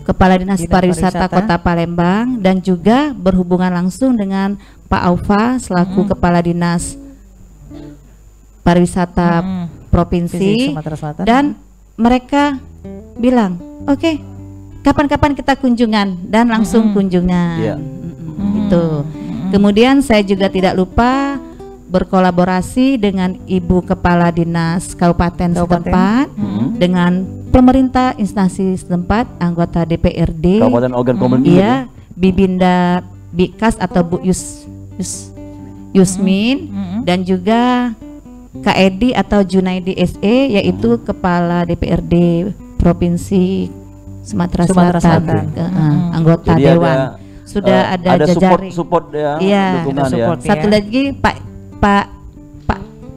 Kepala Dinas Pariwisata Kota Palembang, dan juga berhubungan langsung dengan Pak Aufa selaku Kepala Dinas Pariwisata Provinsi Sumatera Selatan. Dan mereka bilang, oke, kapan-kapan kita kunjungan, dan langsung kunjungan. Itu. Kemudian saya juga tidak lupa berkolaborasi dengan Ibu Kepala Dinas Kabupaten setempat, dengan pemerintah instansi setempat, anggota DPRD, Kabupaten Ogan Komering. iya, Bibinda Bikas atau Bu Yusmin, dan juga Kak Edi atau Junaidi SE, yaitu Kepala DPRD Provinsi Sumatera Selatan. Anggota Jadi Dewan. Sudah ada jajaring support ya, iya, dukungan support, ya. Satu lagi Pak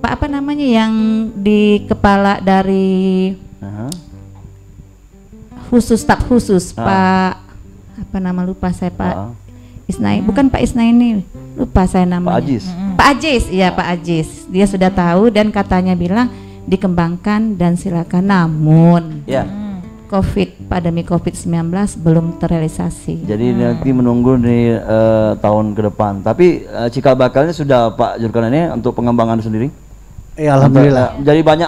apa namanya yang di kepala dari khusus, staf khusus, Pak apa nama, lupa saya, Pak Isnai, bukan Pak Isnai ini, lupa saya namanya. Pak Ajis, iya Pak Ajis. Dia sudah tahu dan katanya bilang dikembangkan dan silakan, namun pandemi COVID-19 belum terrealisasi. Jadi nanti menunggu di tahun ke depan. Tapi cikal bakalnya sudah Pak Jurkan ini untuk pengembangan sendiri? Alhamdulillah. Jadi banyak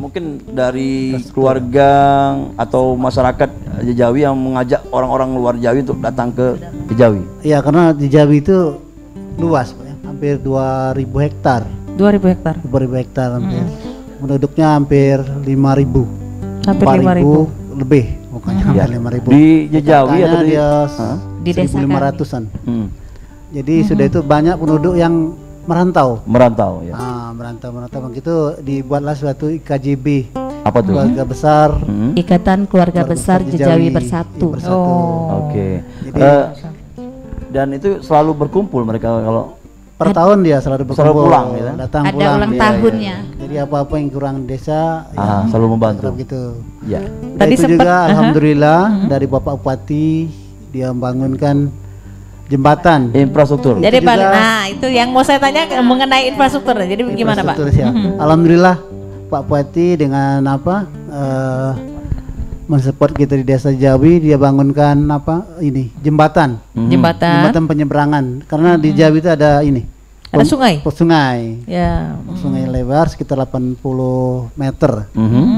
mungkin dari keluarga atau masyarakat Jejawi yang mengajak orang-orang luar Jawi untuk datang ke Jejawi. Iya, karena di Jawi itu luas, Pak, ya. Hampir 2000 hektar. 2000 hektar. 2000 hektar hampir. Penduduknya hampir 5000. Hampir 5.000 lebih, bukannya hampir 5.000. Di Jejawi atau di desa 1.500-an. Jadi sudah itu banyak penduduk yang merantau. Merantau ya. Merantau begitu dibuatlah suatu IKJB. Apa tuh? Keluarga besar. Ikatan Keluarga Besar Jejawi Bersatu. Oke. Dan itu selalu berkumpul mereka kalau per tahun dia selalu berkumpul. Selalu pulang ya. Datang ada pulang. ulang tahunnya. Jadi apa-apa yang kurang desa selalu membantu. Gitu. Ya. Tadi itu juga alhamdulillah dari Bapak Bupati dia membangunkan jembatan infrastruktur. Jadi itu yang mau saya tanya mengenai infrastruktur. Jadi gimana, Pak? Alhamdulillah Pak Bupati dengan mensupport kita di Desa Jawi, dia bangunkan jembatan penyeberangan, karena di Jawi itu ada ada sungai. Ya. Sungai lebar sekitar 80 meter.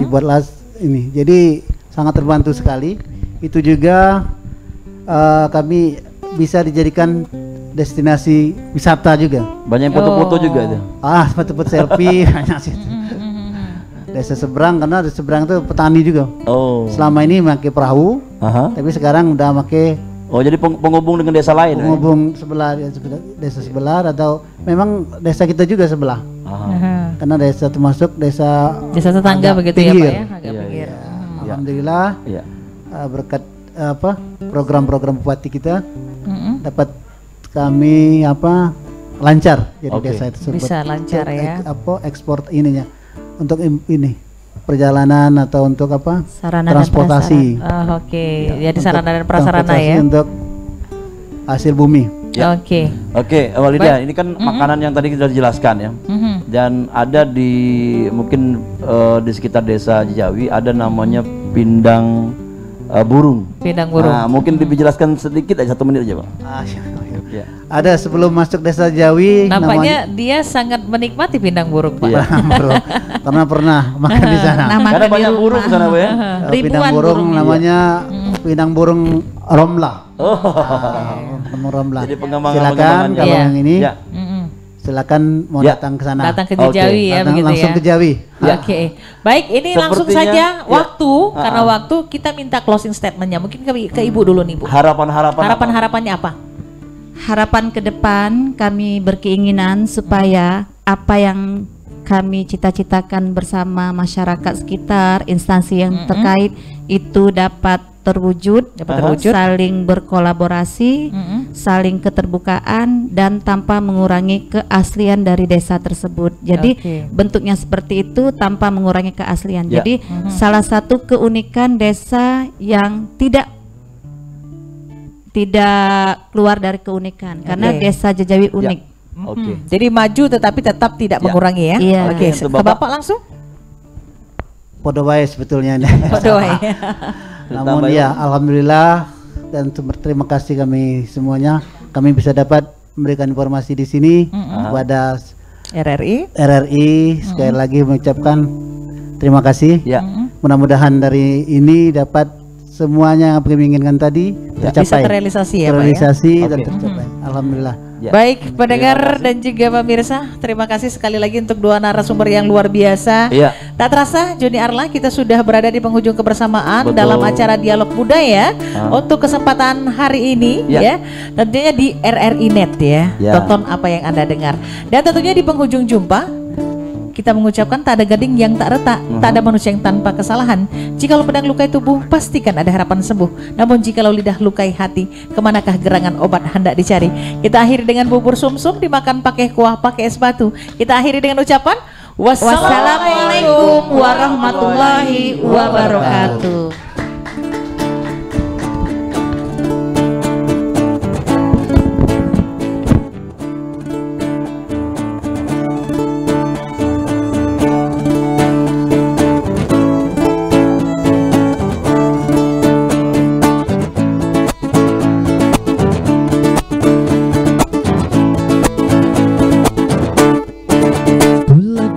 Dibuatlah ini. Jadi sangat terbantu sekali. Itu juga kami bisa dijadikan destinasi wisata juga. Banyak foto-foto juga itu. Foto-foto selfie banyak sih. Desa seberang, karena di seberang itu petani juga. Selama ini pakai perahu, tapi sekarang udah pakai. Jadi penghubung dengan desa lain. Penghubung desa sebelah atau memang desa kita juga sebelah. Karena desa termasuk desa tetangga begitu pinggir. Ya, Pak ya, agak pinggir. Alhamdulillah. Berkat program-program bupati kita dapat kami lancar, jadi desa itu bisa lancar ya. Ekspor ininya untuk perjalanan atau untuk sarana transportasi. Dan jadi sarana dan prasarana ya. Untuk hasil bumi. Oke, Walidia, ini kan makanan yang tadi kita jelaskan ya. Dan ada mungkin di sekitar desa Jejawi ada namanya pindang burung. Pindang burung. Mungkin dijelaskan sedikit aja, 1 menit aja, Pak. Ada sebelum masuk desa Jawi. Nampaknya dia sangat menikmati Pindang Burung, Pak. Karena pernah makan di sana. Karena banyak burung di sana, Pak ya. Pindang burung namanya Pindang burung Romla. Romla. Jadi pengembangan silakan kalau yang ini. Silakan mau datang ke sana. Datang ke Jawi ya, begitu langsung ya. ke Jawi. Oke. Baik, ini langsung saja waktu karena waktu kita minta closing statementnya. Mungkin ke Ibu dulu nih, Bu. Harapannya apa? Harapan ke depan kami berkeinginan supaya apa yang kami cita-citakan bersama masyarakat sekitar, instansi yang terkait itu dapat terwujud, saling berkolaborasi, saling keterbukaan dan tanpa mengurangi keaslian dari desa tersebut. Jadi bentuknya seperti itu tanpa mengurangi keaslian. Jadi salah satu keunikan desa yang tidak keluar dari keunikan karena desa Jejawi unik. Jadi maju tetapi tetap tidak mengurangi ya. Iya. Ke Bapak langsung. Podowai sebetulnya ini. Podowai. Namun ya alhamdulillah dan terima kasih kami semuanya, kami bisa dapat memberikan informasi di sini kepada RRI. Sekali lagi mengucapkan terima kasih. Mudah-mudahan dari ini dapat semuanya yang kami inginkan tadi tercapai. Bisa terrealisasi ya, dan tercapai. Alhamdulillah. Baik pendengar dan juga pemirsa, terima kasih sekali lagi untuk dua narasumber yang luar biasa. Tak terasa Joni Arla kita sudah berada di penghujung kebersamaan dalam acara Dialog Budaya untuk kesempatan hari ini ya. Tentunya di RRI Net ya. Tonton apa yang Anda dengar. Dan tentunya di penghujung jumpa kita mengucapkan tak ada gading yang tak retak, tak ada manusia yang tanpa kesalahan. Jikalau pedang lukai tubuh, pastikan ada harapan sembuh. Namun jikalau lidah lukai hati, kemanakah gerangan obat hendak dicari? Kita akhiri dengan bubur sumsum dimakan pakai kuah, pakai es batu. Kita akhiri dengan ucapan wassalamualaikum warahmatullahi wabarakatuh.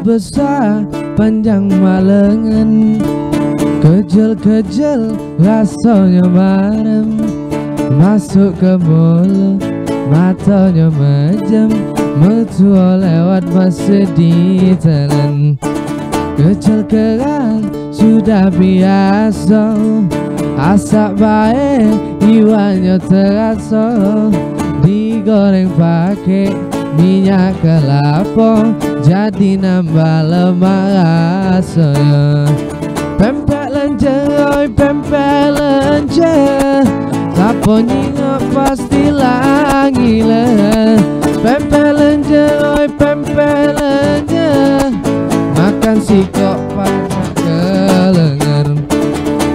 Besar panjang malengan, kejel-kejel rasanya marem, masuk ke mulut matanya majam, metua lewat masih ditelan. Kecil keran sudah biasa, asap baik iwannya terasa, digoreng pakai minyak kelapa, jadi nambah lemak rasanya. Pempek lenjer, oi pempek lenjer, siapa nyingok pasti lagi lah. Pempek lenjer, oi pempek lenjer, makan sikok pakai kelengar.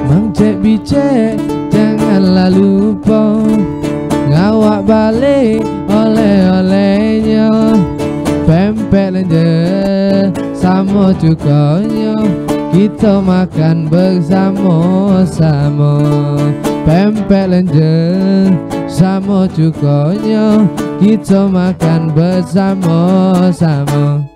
Mang cek bicek janganlah lupa, ngawak balik oleh-olehnya. Pempek lenjer sama cukanya, kita makan bersama-sama. Pempek lenjer sama cukanya, kita makan bersama-sama.